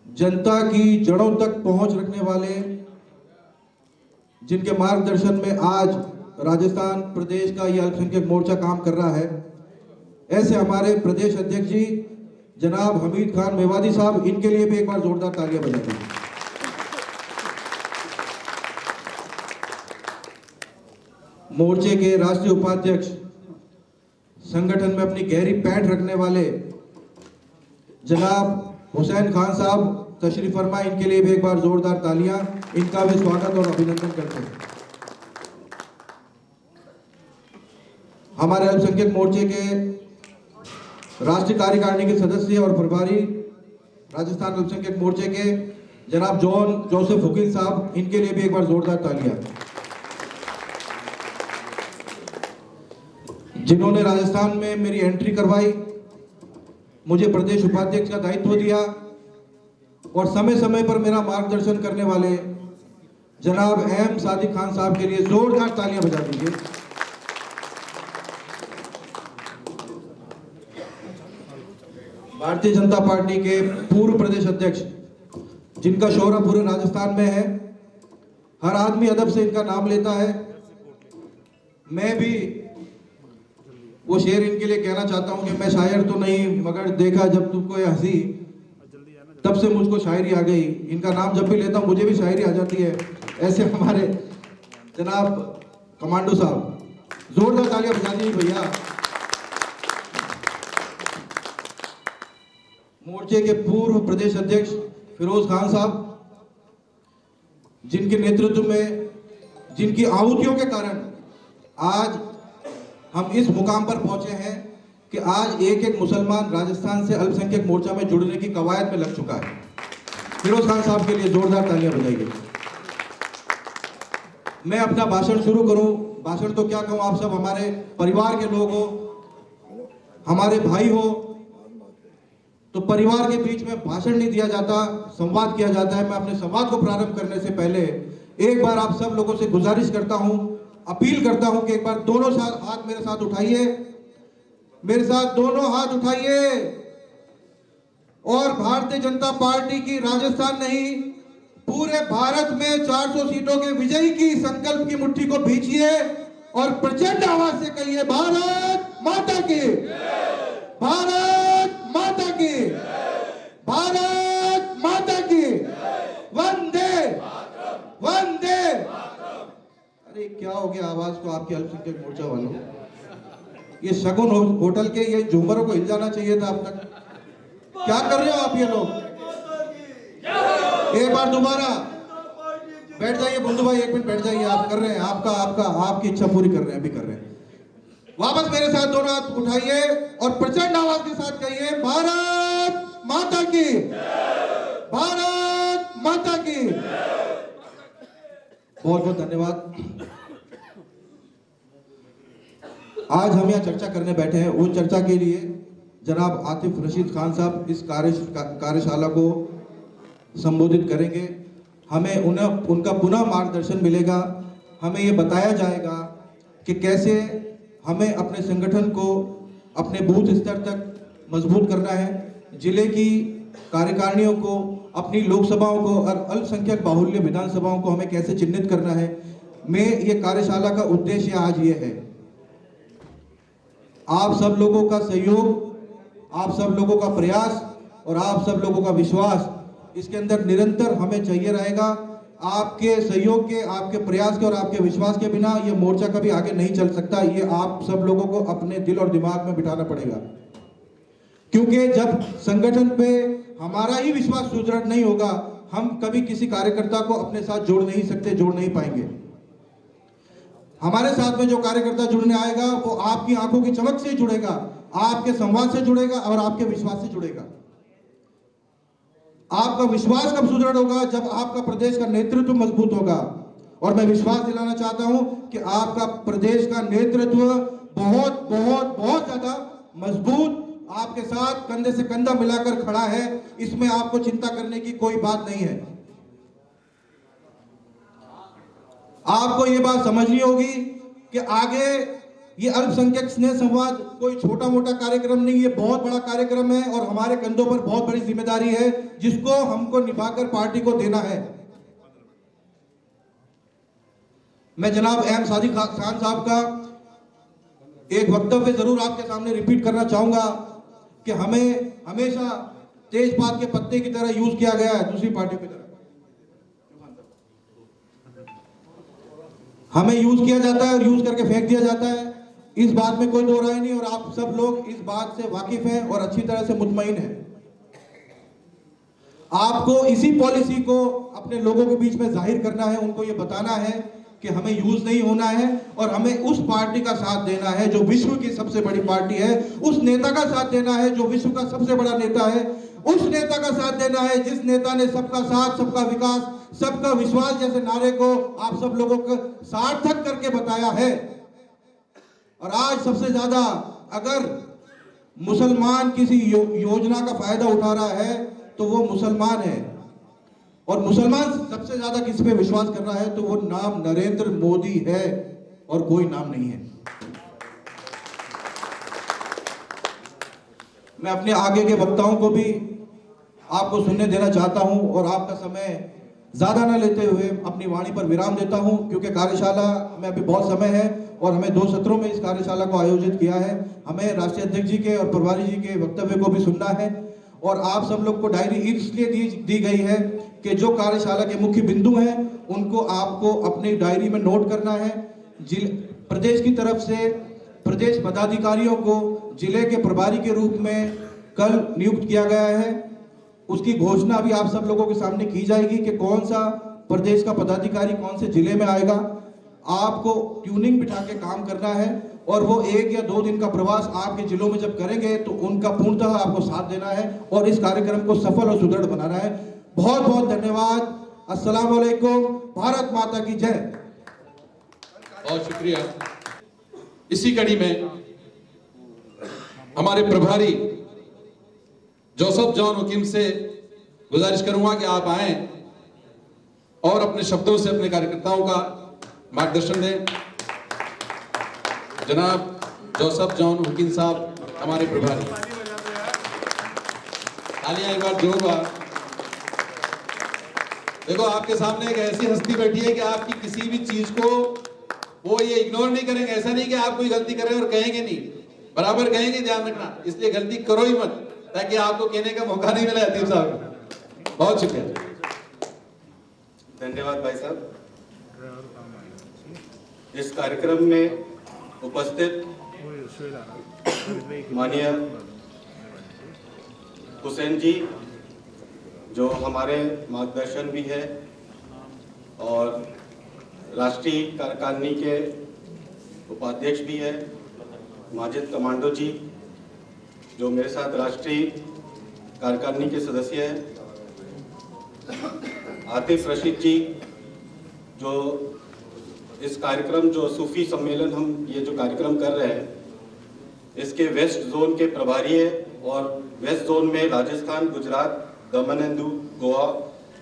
जनता की जड़ों तक पहुंच रखने वाले, जिनके मार्गदर्शन में आज राजस्थान प्रदेश का यह अल्पसंख्यक मोर्चा काम कर रहा है, ऐसे हमारे प्रदेश अध्यक्ष जी जनाब हमीद खान मेवाती साहब, इनके लिए भी एक बार जोरदार तालियां बजाते हैं। मोर्चे के राष्ट्रीय उपाध्यक्ष, संगठन में अपनी गहरी पैठ रखने वाले जनाब हुसैन खान साहब तशरीफ फरमा, इनके लिए भी एक बार जोरदार तालियां, इनका भी स्वागत और अभिनंदन करते हैं। हमारे अल्पसंख्यक मोर्चे के राष्ट्रीय कार्यकारिणी के सदस्य और प्रभारी राजस्थान अल्पसंख्यक मोर्चे के जनाब जॉन जोसेफ वकील साहब, इनके लिए भी एक बार जोरदार तालियां, जिन्होंने राजस्थान में मेरी एंट्री करवाई, मुझे प्रदेश उपाध्यक्ष का दायित्व दिया और समय समय पर मेरा मार्गदर्शन करने वाले जनाब एम सादिक खान साहब के लिए जोरदार तालियां बजा दीजिए। भारतीय जनता पार्टी के पूर्व प्रदेश अध्यक्ष, जिनका शोहरा पूरे राजस्थान में है, हर आदमी अदब से इनका नाम लेता है। मैं भी वो शेर इनके लिए कहना चाहता हूं कि मैं शायर तो नहीं, मगर देखा जब तुमको ये हंसी तब से मुझको शायरी आ गई। इनका नाम जब भी लेता हूं मुझे भी शायरी आ जाती है। ऐसे हमारे जनाब कमांडो साहब, जोरदार तालियां बजा दीजिए भैया। मोर्चे के पूर्व प्रदेश अध्यक्ष फिरोज खान साहब, जिनके नेतृत्व में, जिनकी आहुतियों के कारण आज हम इस मुकाम पर पहुंचे हैं कि आज एक एक मुसलमान राजस्थान से अल्पसंख्यक मोर्चा में जुड़ने की कवायद में लग चुका है। फिरोज खान साहब के लिए जोरदार तालियां बजाइए। मैं अपना भाषण शुरू करूं। भाषण तो क्या कहूं, आप सब हमारे परिवार के लोग हो, हमारे भाई हो, तो परिवार के बीच में भाषण नहीं दिया जाता, संवाद किया जाता है। मैं अपने संवाद को प्रारंभ करने से पहले एक बार आप सब लोगों से गुजारिश करता हूं, अपील करता हूं कि एक बार दोनों हाथ मेरे साथ उठाइए, मेरे साथ दोनों हाथ उठाइए और भारतीय जनता पार्टी की राजस्थान नहीं पूरे भारत में 400 सीटों के विजयी की संकल्प की मुट्ठी को भींचिए और प्रचंड आवाज से कहिए, भारत माता की, भारत माता की, भारत माता की, वंदे वंदे। अरे क्या हो गया आवाज को आपके अल्पसंख्यक मोर्चा वालों? ये शगुन होटल के ये झूमरों को हिल जाना चाहिए था अब तक। क्या कर रहे हो आप ये लोग? एक बार दोबारा बैठ जाइए बंधु भाई, 1 मिनट बैठ जाइए। आप कर रहे हैं, आपकी इच्छा पूरी कर रहे हैं, अभी कर रहे हैं। वापस मेरे साथ दोनों हाथ उठाइए और प्रचंड आवाज के साथ कहिए, भारत माता की, भारत माता की। बहुत बहुत धन्यवाद। आज हम यहाँ चर्चा करने बैठे हैं, वो चर्चा के लिए जनाब आतिफ रशीद खान साहब इस कार्यशाला को संबोधित करेंगे। हमें उनका पुनः मार्गदर्शन मिलेगा। हमें ये बताया जाएगा कि कैसे हमें अपने संगठन को अपने बूथ स्तर तक मजबूत करना है, जिले की कार्यकारिणियों को, अपनी लोकसभाओं को और अल्पसंख्यक बाहुल्य विधानसभाओं को हमें कैसे चिन्हित करना है। ये कार्यशाला का उद्देश्य आज ये है, आप सब लोगों का सहयोग, आप सब लोगों का प्रयास और आप सब लोगों का विश्वास इसके अंदर निरंतर हमें चाहिए रहेगा। आपके सहयोग के, आपके प्रयास के और आपके विश्वास के बिना ये मोर्चा कभी आगे नहीं चल सकता। ये आप सब लोगों को अपने दिल और दिमाग में बिठाना पड़ेगा, क्योंकि जब संगठन पे हमारा ही विश्वास सुदृढ़ नहीं होगा, हम कभी किसी कार्यकर्ता को अपने साथ जोड़ नहीं सकते, जोड़ नहीं पाएंगे। हमारे साथ में जो कार्यकर्ता जुड़ने आएगा वो आपकी आंखों की चमक से जुड़ेगा, आपके संवाद से जुड़ेगा और आपके विश्वास से जुड़ेगा। आपका विश्वास कब सुदृढ़ होगा? जब आपका प्रदेश का नेतृत्व मजबूत होगा। और मैं विश्वास दिलाना चाहता हूं कि आपका प्रदेश का नेतृत्व बहुत बहुत बहुत ज्यादा मजबूत, आपके साथ कंधे से कंधा मिलाकर खड़ा है। इसमें आपको चिंता करने की कोई बात नहीं है। आपको ये बात समझनी होगी कि आगे ये अल्पसंख्यक स्नेह संवाद कोई छोटा मोटा कार्यक्रम नहीं, ये बहुत बड़ा कार्यक्रम है और हमारे कंधों पर बहुत बड़ी जिम्मेदारी है जिसको हमको निभाकर पार्टी को देना है। मैं जनाब एम सादिक खान साहब का एक वक्तव्य जरूर आपके सामने रिपीट करना चाहूंगा कि हमें हमेशा तेजपात के पत्ते की तरह यूज किया गया है, दूसरी पार्टियों की तरह हमें यूज किया जाता है और यूज करके फेंक दिया जाता है। इस बात में कोई दो राय नहीं और आप सब लोग इस बात से वाकिफ हैं और अच्छी तरह से मुतमईन हैं। आपको इसी पॉलिसी को अपने लोगों के बीच में जाहिर करना है, उनको ये बताना है कि हमें यूज नहीं होना है और हमें उस पार्टी का साथ देना है जो विश्व की सबसे बड़ी पार्टी है, उस नेता का साथ देना है जो विश्व का सबसे बड़ा नेता है, उस नेता का साथ देना है जिस नेता ने सबका साथ, सबका विकास, सबका विश्वास जैसे नारे को आप सब लोगों को सार्थक करके बताया है। और आज सबसे ज्यादा अगर मुसलमान किसी योजना का फायदा उठा रहा है तो वो मुसलमान है, और मुसलमान सबसे ज्यादा किस पे विश्वास कर रहा है तो वो नाम नरेंद्र मोदी है और कोई नाम नहीं है। मैं अपने आगे के वक्ताओं को भी आपको सुनने देना चाहता हूं और आपका समय ज्यादा न लेते हुए अपनी वाणी पर विराम देता हूं, क्योंकि कार्यशाला में अभी बहुत समय है और हमें 2 सत्रों में इस कार्यशाला को आयोजित किया है। हमें राष्ट्रीय अध्यक्ष जी के और प्रभारी जी के वक्तव्य को भी सुनना है और आप सब लोग को डायरी इसलिए दी गई है कि जो कार्यशाला के मुख्य बिंदु हैं उनको आपको अपनी डायरी में नोट करना है। प्रदेश की तरफ से प्रदेश पदाधिकारियों को जिले के प्रभारी के रूप में कल नियुक्त किया गया है। उसकी घोषणा अभी आप सब लोगों के सामने की जाएगी कि कौन सा प्रदेश का पदाधिकारी कौन से जिले में आएगा। आपको ट्यूनिंग बिठा के काम करना है और वो 1 या 2 दिन का प्रवास आपके जिलों में जब करेंगे तो उनका पूर्णतः आपको साथ देना है और इस कार्यक्रम को सफल और सुदृढ़ बनाना है। बहुत बहुत धन्यवाद। अस्सलाम वालेकुम। भारत माता की जय। बहुत शुक्रिया। इसी कड़ी में हमारे प्रभारी जोसेफ जॉन हुकीम से गुजारिश करूंगा कि आप आएं और अपने शब्दों से अपने कार्यकर्ताओं का मार्गदर्शन दें। जनाब जोसेफ जॉन हुकीम साहब हमारे प्रभारी, तालियां एक बार जोरदार। देखो आपके सामने एक ऐसी हस्ती बैठी है कि आपकी किसी भी चीज को वो ये इग्नोर नहीं करेंगे। ऐसा नहीं कि आप कोई गलती करें और कहेंगे नहीं, बराबर कहेंगे, ध्यान रखना। इसलिए गलती करो ही मत ताकि आपको कहने का मौका नहीं मिला। अतीब साहब बहुत शुक्रिया। धन्यवाद भाई साहब। इस कार्यक्रम में उपस्थित माननीय हुसैन जी, जो हमारे मार्गदर्शन भी है, और राष्ट्रीय कार्यकारिणी के उपाध्यक्ष भी है माजिद कमांडो जी, जो मेरे साथ राष्ट्रीय कार्यकारिणी के सदस्य हैं, आतिफ रशीद जी, जो इस कार्यक्रम, जो सूफी सम्मेलन हम ये जो कार्यक्रम कर रहे हैं, इसके वेस्ट जोन के प्रभारी है, और वेस्ट जोन में राजस्थान, गुजरात, दमन एंड दीव, गोवा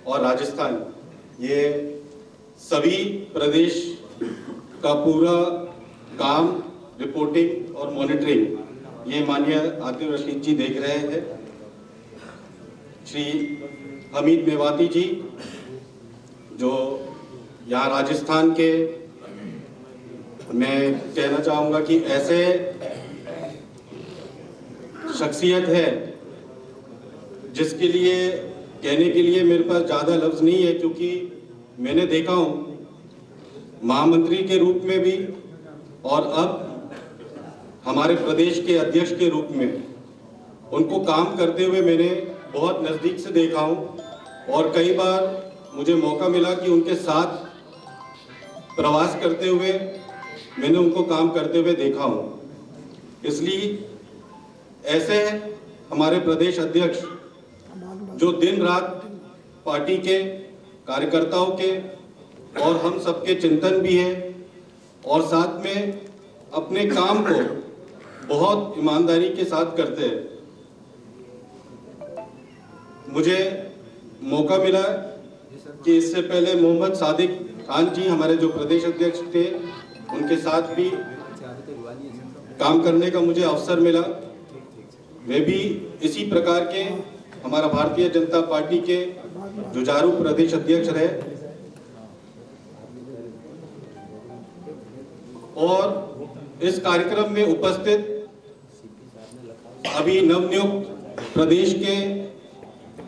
और राजस्थान, ये सभी प्रदेश का पूरा काम, रिपोर्टिंग और मॉनिटरिंग ये माननीय आतिफ रशीद जी देख रहे हैं। श्री हमीद मेवाती जी, जो यहाँ राजस्थान के, मैं कहना चाहूँगा कि ऐसे शख्सियत है जिसके लिए कहने के लिए मेरे पास ज़्यादा लफ्ज़ नहीं है, क्योंकि मैंने देखा हूँ महामंत्री के रूप में भी और अब हमारे प्रदेश के अध्यक्ष के रूप में उनको काम करते हुए मैंने बहुत नज़दीक से देखा हूँ, और कई बार मुझे मौका मिला कि उनके साथ प्रवास करते हुए मैंने उनको काम करते हुए देखा हूँ। इसलिए ऐसे हमारे प्रदेश अध्यक्ष जो दिन रात पार्टी के कार्यकर्ताओं के और हम सबके चिंतन भी है, और साथ में अपने काम को बहुत ईमानदारी के साथ करते हैं। मुझे मौका मिला कि इससे पहले मोहम्मद सादिक खान जी, हमारे जो प्रदेश अध्यक्ष थे, उनके साथ भी काम करने का मुझे अवसर मिला। वे भी इसी प्रकार के हमारा भारतीय जनता पार्टी के जुझारू प्रदेश अध्यक्ष रहे, और इस कार्यक्रम में उपस्थित अभी नवनियुक्त प्रदेश के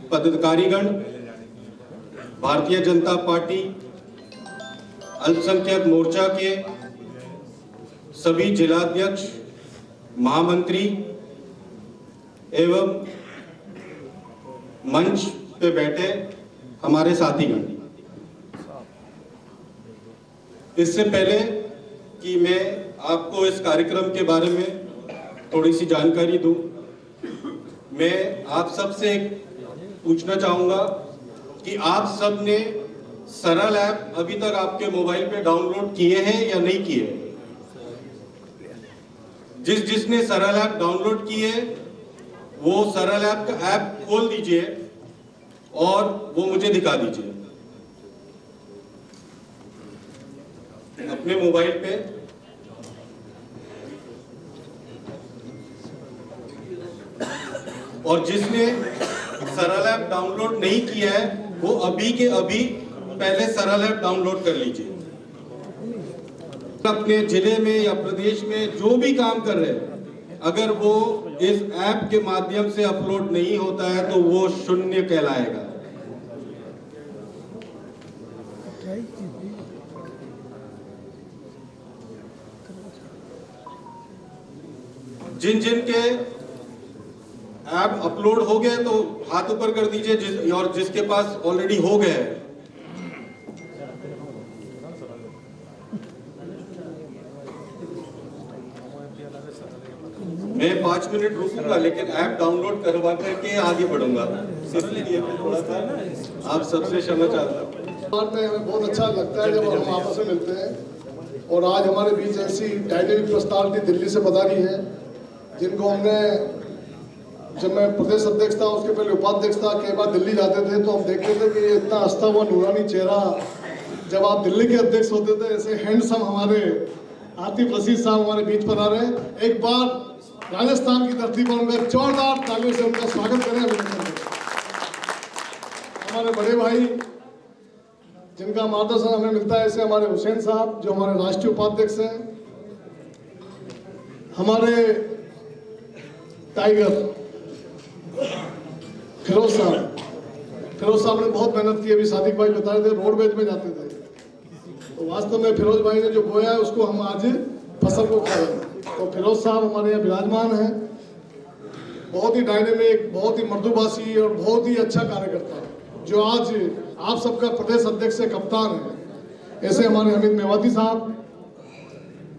पदाधिकारीगण, भारतीय जनता पार्टी अल्पसंख्यक मोर्चा के सभी जिलाध्यक्ष, महामंत्री एवं मंच पे बैठे हमारे साथीगण, इससे पहले कि मैं आपको इस कार्यक्रम के बारे में थोड़ी सी जानकारी दूं, मैं आप सबसे पूछना चाहूँगा कि आप सब ने सरल ऐप अभी तक आपके मोबाइल पे डाउनलोड किए हैं या नहीं किए? जिसने सरल ऐप डाउनलोड किए वो सरल ऐप का ऐप खोल दीजिए और वो मुझे दिखा दीजिए अपने मोबाइल पे। और जिसने सरल ऐप डाउनलोड नहीं किया है वो अभी के अभी पहले सरल ऐप डाउनलोड कर लीजिए। अपने जिले में या प्रदेश में जो भी काम कर रहे हैं, अगर वो इस ऐप के माध्यम से अपलोड नहीं होता है तो वो शून्य कहलाएगा। जिन जिन के ऐप अपलोड हो गए तो हाथ ऊपर कर दीजिए, और जिसके पास ऑलरेडी हो गए। मैं 5 मिनट रुकूंगा, लेकिन ऐप डाउनलोड करवा करके आगे बढ़ूंगा। इसलिए थोड़ा सा आप सबसे क्षमा चाहता हूँ। हमें बहुत अच्छा लगता है जब हम आपस में मिलते हैं, और आज हमारे बीच ऐसी डायनेमिक पर्सनालिटी दिल्ली से पधारी है जिनको हमने, जब मैं प्रदेश अध्यक्ष था उसके पहले उपाध्यक्ष था, कई बार दिल्ली जाते थे तो हम देखते थे कि ये इतना हंसता हुआ नूरानी चेहरा जब आप दिल्ली के अध्यक्ष होते थे, ऐसे हैंडसम हमारे आतिफ रशीद साहब हमारे बीच पर आ रहे हैं। एक बार राजस्थान की धरती पर उनका जोरदार तालियों से उनका स्वागत करें। हमारे बड़े भाई जिनका मार्गदर्शन हमें मिलता है, ऐसे हमारे हुसैन साहब जो हमारे राष्ट्रीय उपाध्यक्ष हैं, हमारे टाइगर फिरोज साहब ने बहुत मेहनत की। अभी सादिक भाई बता रहे थे रोडवेज में जाते थे, तो वास्तव में फिरोज भाई ने जो बोया है उसको हम आज फसल को खा रहे हैं। तो फिरोज साहब हमारे यहाँ विराजमान हैं। बहुत ही डायनेमिक, बहुत ही मृदुभाषी और बहुत ही अच्छा कार्यकर्ता जो आज आप सबका प्रदेश अध्यक्ष से कप्तान है, ऐसे हमारे हमीद मेवाती साहब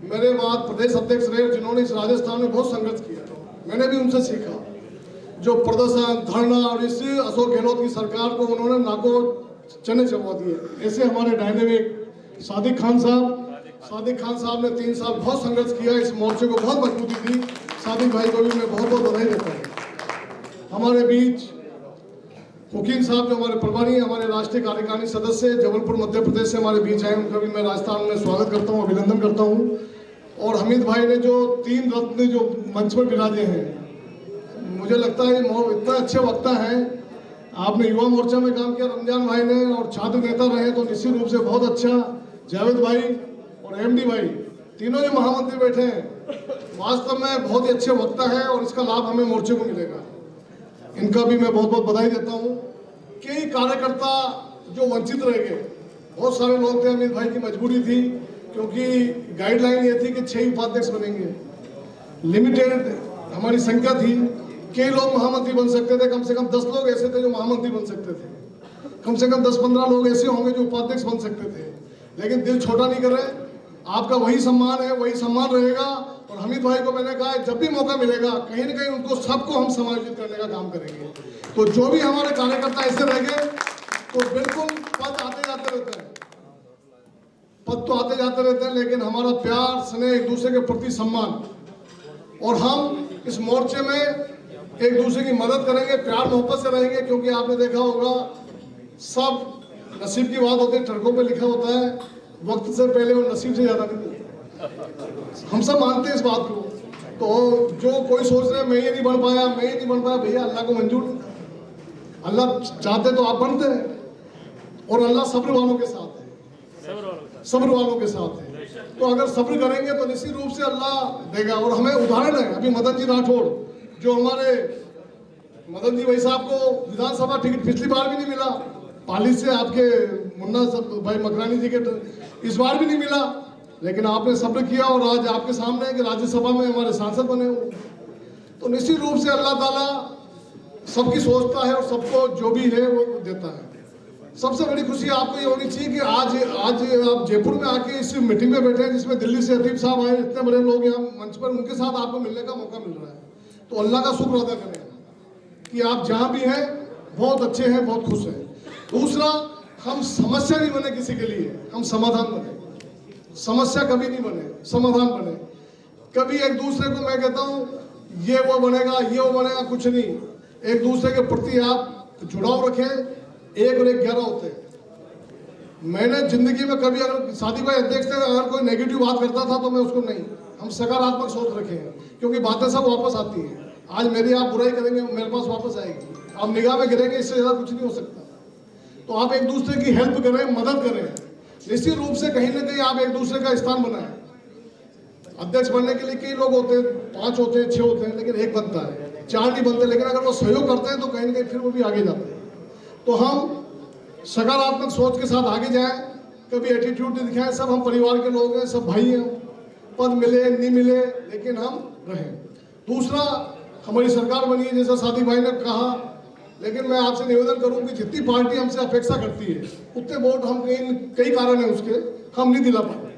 मेरे बाद प्रदेश अध्यक्ष रहे, जिन्होंने इस राजस्थान में बहुत संघर्ष किया। मैंने भी उनसे सीखा, जो प्रदर्शन, धरना और इस अशोक गहलोत की सरकार को उन्होंने नाको चने चबा दिए। ऐसे हमारे डायनेमिक सादिक खान साहब ने 3 साल बहुत संघर्ष किया, इस मोर्चे को बहुत मजबूती दी। सादिक भाई को भी मैं बहुत बहुत बधाई देता हूँ। हमारे बीच हुकीम साहब जो हमारे प्रभारी हैं, हमारे राष्ट्रीय कार्यकारिणी सदस्य जबलपुर मध्य प्रदेश से हमारे बीच आए, उनका भी मैं राजस्थान में स्वागत करता हूँ, अभिनंदन करता हूँ। और हमीद भाई ने जो 3 रत्न जो मंच पर विराजे हैं, मुझे लगता है इतना अच्छे वक्ता हैं। आपने युवा मोर्चा में काम किया रमजान भाई ने, और छात्र नेता रहे तो निश्चित रूप से बहुत अच्छा जावेद भाई और एमडी भाई, तीनों जो महामंत्री बैठे हैं, वास्तव में बहुत ही अच्छे वक्ता है और इसका लाभ हमें मोर्चे को मिलेगा। इनका भी मैं बहुत बहुत बधाई देता हूँ। कई कार्यकर्ता जो वंचित रह गए, बहुत सारे लोग थे, अमित भाई की मजबूरी थी क्योंकि गाइडलाइन ये थी कि 6 उपाध्यक्ष बनेंगे, लिमिटेड हमारी संख्या थी। कई लोग महामंत्री बन सकते थे, कम से कम 10 लोग ऐसे थे जो महामंत्री बन सकते थे, कम से कम 10-15 लोग ऐसे होंगे जो उपाध्यक्ष बन सकते थे। लेकिन दिल छोटा नहीं करें, आपका वही सम्मान है, वही सम्मान रहेगा। और हमीद भाई को मैंने कहा जब भी मौका मिलेगा कहीं ना कहीं उनको सबको हम समायोजित करने का काम करेंगे। तो जो भी हमारे कार्यकर्ता ऐसे रह गए तो बिल्कुल पद आते जाते रहते हैं, पद तो आते जाते रहते हैं, लेकिन हमारा प्यार स्नेह एक दूसरे के प्रति सम्मान, और हम इस मोर्चे में एक दूसरे की मदद करेंगे, प्यार मोहब्बत से रहेंगे। क्योंकि आपने देखा होगा सब नसीब की बात होती है, ट्रकों पे लिखा होता है वक्त से पहले और नसीब से ज्यादा नहीं, हम सब मानते हैं इस बात को। तो जो कोई सोच रहे हैं मैं ये नहीं बन पाया, मैं ये नहीं बन पाया, भैया अल्लाह को मंजूर नहीं, अल्लाह चाहते तो आप बनते हैं, और अल्लाह सब्र वालों के साथ है, सब्र वालों के साथ है। तो अगर सब्र करेंगे तो निश्चित रूप से अल्लाह देगा। और हमें उदाहरण है, अभी मदन जी राठौड़ जो हमारे मदन जी भाई साहब को विधानसभा टिकट पिछली बार भी नहीं मिला, पाली से आपके मुन्ना भाई मकरानी जी के इस बार भी नहीं मिला, लेकिन आपने सब्र किया और आज आपके सामने है कि राज्यसभा में हमारे सांसद बने हुए। तो निश्चित रूप से अल्लाह ताला सबकी सोचता है और सबको जो भी है वो देता है। सबसे बड़ी खुशी आपको ये होनी चाहिए कि आज आप जयपुर में आके इस मीटिंग में बैठे हैं जिसमें दिल्ली से अतीब साहब आए, इतने बड़े लोग यहाँ मंच पर, उनके साथ आपको मिलने का मौका मिल रहा है। तो अल्लाह का शुक्र अदा करें कि आप जहाँ भी हैं बहुत अच्छे हैं, बहुत खुश हैं। दूसरा, हम समस्या नहीं बने किसी के लिए, हम समाधान बने। समस्या कभी नहीं बने, समाधान बने। कभी एक दूसरे को मैं कहता हूँ ये वो बनेगा, ये वो बनेगा, कुछ नहीं। एक दूसरे के प्रति आप जुड़ाव रखें, 1 और 1 11 होते हैं। मैंने जिंदगी में कभी अगर सादी भाई अध्यक्ष थे, अगर कोई नेगेटिव बात करता था तो मैं उसको नहीं, हम सकारात्मक सोच रखे हैं, क्योंकि बातें सब वापस आती हैं। आज मेरी आप बुराई करेंगे मेरे पास वापस आएगी, आप निगाह में गिरेंगे, इससे ज्यादा कुछ नहीं हो सकता। तो आप एक दूसरे की हेल्प करें, मदद करें, निश्चित रूप से कहीं ना कहीं आप एक दूसरे का स्थान बनाएं। अध्यक्ष बनने के लिए कई लोग होते हैं, 5 होते हैं, 6 होते हैं, लेकिन 1 बनता है, 4 नहीं बनते। लेकिन अगर वो सहयोग करते हैं तो कहीं ना कहीं फिर वो भी आगे जाते हैं। तो हम सकारात्मक सोच के साथ आगे जाएं, कभी एटीट्यूड नहीं दिखाएं। सब हम परिवार के लोग हैं, सब भाई हैं, पद मिले नहीं मिले लेकिन हम रहें। दूसरा, हमारी सरकार बनी है जैसा सादी भाई ने कहा, लेकिन मैं आपसे निवेदन करूं कि जितनी पार्टी हमसे अपेक्षा करती है उतने वोट हम कई कारण है उसके हम नहीं दिला पाते,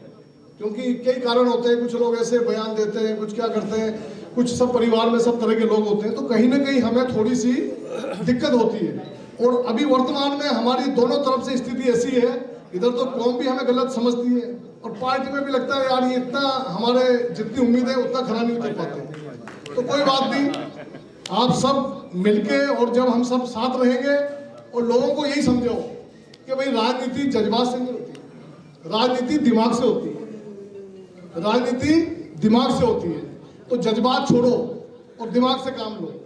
क्योंकि कई कारण होते हैं। कुछ लोग ऐसे बयान देते हैं, कुछ क्या करते हैं, कुछ सब परिवार में सब तरह के लोग होते हैं, तो कहीं ना कहीं हमें थोड़ी सी दिक्कत होती है। और अभी वर्तमान में हमारी दोनों तरफ से स्थिति ऐसी है, इधर तो कौम भी हमें गलत समझती है और पार्टी में भी लगता है यार ये इतना हमारे जितनी उम्मीद है उतना खरा नहीं कर पाते। तो कोई बात नहीं, आप सब मिलके और जब हम सब साथ रहेंगे और लोगों को यही समझाओ कि भाई राजनीति जज्बात से नहीं होती, राजनीति दिमाग से होती है, राजनीति दिमाग से होती है। तो जज्बात छोड़ो और दिमाग से काम लो।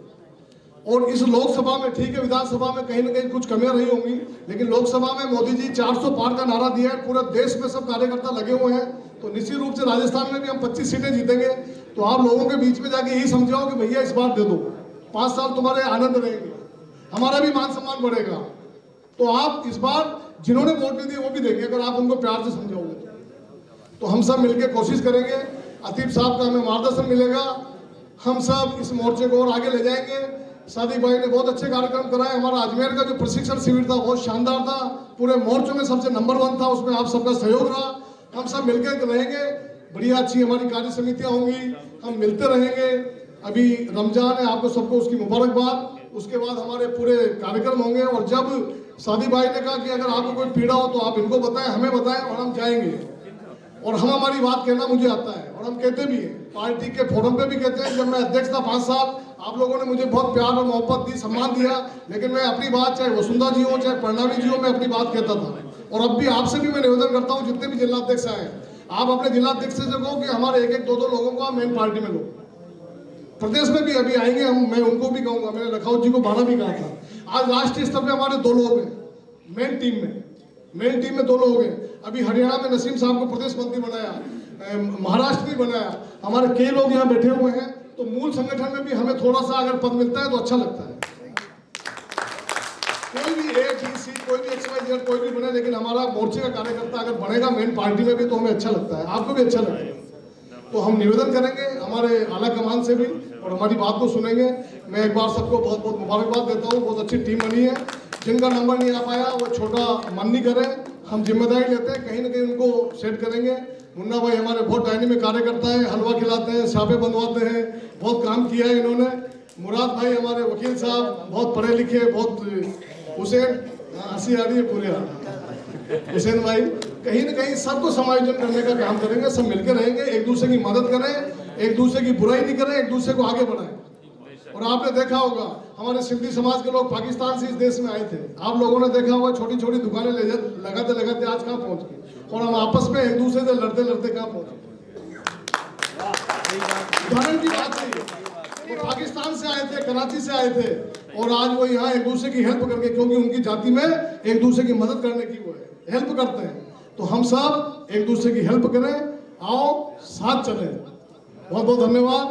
और इस लोकसभा में ठीक है, विधानसभा में कहीं ना कहीं कुछ कमियां रही होंगी, लेकिन लोकसभा में मोदी जी 400 पार का नारा दिया है, पूरे देश में सब कार्यकर्ता लगे हुए हैं। तो निश्चित रूप से राजस्थान में भी हम 25 सीटें जीतेंगे। तो आप लोगों के बीच में जाके यही समझाओ कि भैया इस बार दे दो, 5 साल तुम्हारे आनंद रहेंगे, हमारा भी मान सम्मान बढ़ेगा। तो आप इस बार जिन्होंने वोट नहीं दिए वो भी देंगे अगर आप उनको प्यार से समझाओगे। तो हम सब मिलकर कोशिश करेंगे, अतीब साहब का हमें मार्गदर्शन मिलेगा, हम सब इस मोर्चे को और आगे ले जाएंगे। सादिक भाई ने बहुत अच्छे कार्यक्रम कराए। हमारा अजमेर का जो प्रशिक्षण शिविर था बहुत शानदार था, पूरे मोर्चों में सबसे नंबर 1 था, उसमें आप सबका सहयोग रहा। हम सब मिलकर रहेंगे, बढ़िया अच्छी हमारी कार्य समितियां होंगी, हम मिलते रहेंगे। अभी रमजान है, आपको सबको उसकी मुबारकबाद। उसके बाद हमारे पूरे कार्यक्रम होंगे और जब सादिक भाई ने कहा कि अगर आपको कोई पीड़ा हो तो आप इनको बताएं, हमें बताएं और हम जाएंगे। और हम हमारी बात कहना मुझे आता है और हम कहते भी हैं, पार्टी के फोरम पे भी कहते हैं। जब मैं अध्यक्ष था 5 साल, आप लोगों ने मुझे बहुत प्यार और मोहब्बत दी, सम्मान दिया, लेकिन मैं अपनी बात चाहे वसुंधरा जी हो चाहे प्रणवी जी हो, मैं अपनी बात कहता था। और अब भी आपसे भी मैं निवेदन करता हूँ, जितने भी जिलाध्यक्ष आए, आप अपने जिलाध्यक्ष से कहो कि हमारे 1-1, 2-2 लोगों को मेन पार्टी में लो। प्रदेश में भी अभी आएंगे हम, मैं उनको भी कहूंगा, मैंने लखावत जी को बाना भी कहा था। आज राष्ट्रीय स्तर पे हमारे 2 लोग हैं मेन टीम में 2 लोग हैं। अभी हरियाणा में नसीम साहब को प्रदेश मंत्री बनाया, महाराष्ट्र भी बनाया, हमारे कई लोग यहाँ बैठे हुए हैं। तो मूल संगठन में भी हमें थोड़ा सा अगर पद मिलता है तो अच्छा लगता है। कोई भी A, B, C, कोई भी XYZ कोई भी बने, लेकिन हमारा मोर्चे का कार्यकर्ता अगर बनेगा मेन पार्टी में भी तो हमें अच्छा लगता है, आपको भी अच्छा लगेगा। तो हम निवेदन करेंगे हमारे आला कमान से भी और हमारी बात को सुनेंगे। मैं एक बार सबको बहुत बहुत मुबारकबाद देता हूँ, बहुत अच्छी टीम बनी है। जिनका नंबर नहीं आ पाया वो छोटा मन नहीं करे, हम जिम्मेदारी लेते हैं, कहीं ना कहीं उनको सेट करेंगे। मुन्ना भाई हमारे बहुत डायनेमिक कार्यकर्ता है, हलवा खिलाते हैं, छापे बनवाते हैं, बहुत काम किया है इन्होंने। मुराद भाई हमारे वकील साहब बहुत पढ़े लिखे, बहुत हुसैन, हंसी आ रही है पूरे हुसैन भाई, कहीं ना कहीं सबको समायोजन करने का काम करेंगे। सब मिलकर रहेंगे, एक दूसरे की मदद करें, एक दूसरे की बुराई नहीं करें, एक दूसरे को आगे बढ़ाएं। और आपने देखा होगा हमारे सिंधी समाज के लोग पाकिस्तान से इस देश में आए थे, आप लोगों ने देखा होगा छोटी छोटी दुकानें लगाते लगाते आज कहाँ पहुंच गए, और हम आपस में एक दूसरे से लड़ते लड़ते कहाँ पहुंच गए। उदाहरण की बात है, वो पाकिस्तान से आए थे, कराची से आए थे, और आज वो यहाँ एक दूसरे की हेल्प करके, क्योंकि उनकी जाति में एक दूसरे की मदद करने की वो है, हेल्प करते हैं। तो हम सब एक दूसरे की हेल्प करें, आओ साथ चलें। बहुत बहुत धन्यवाद।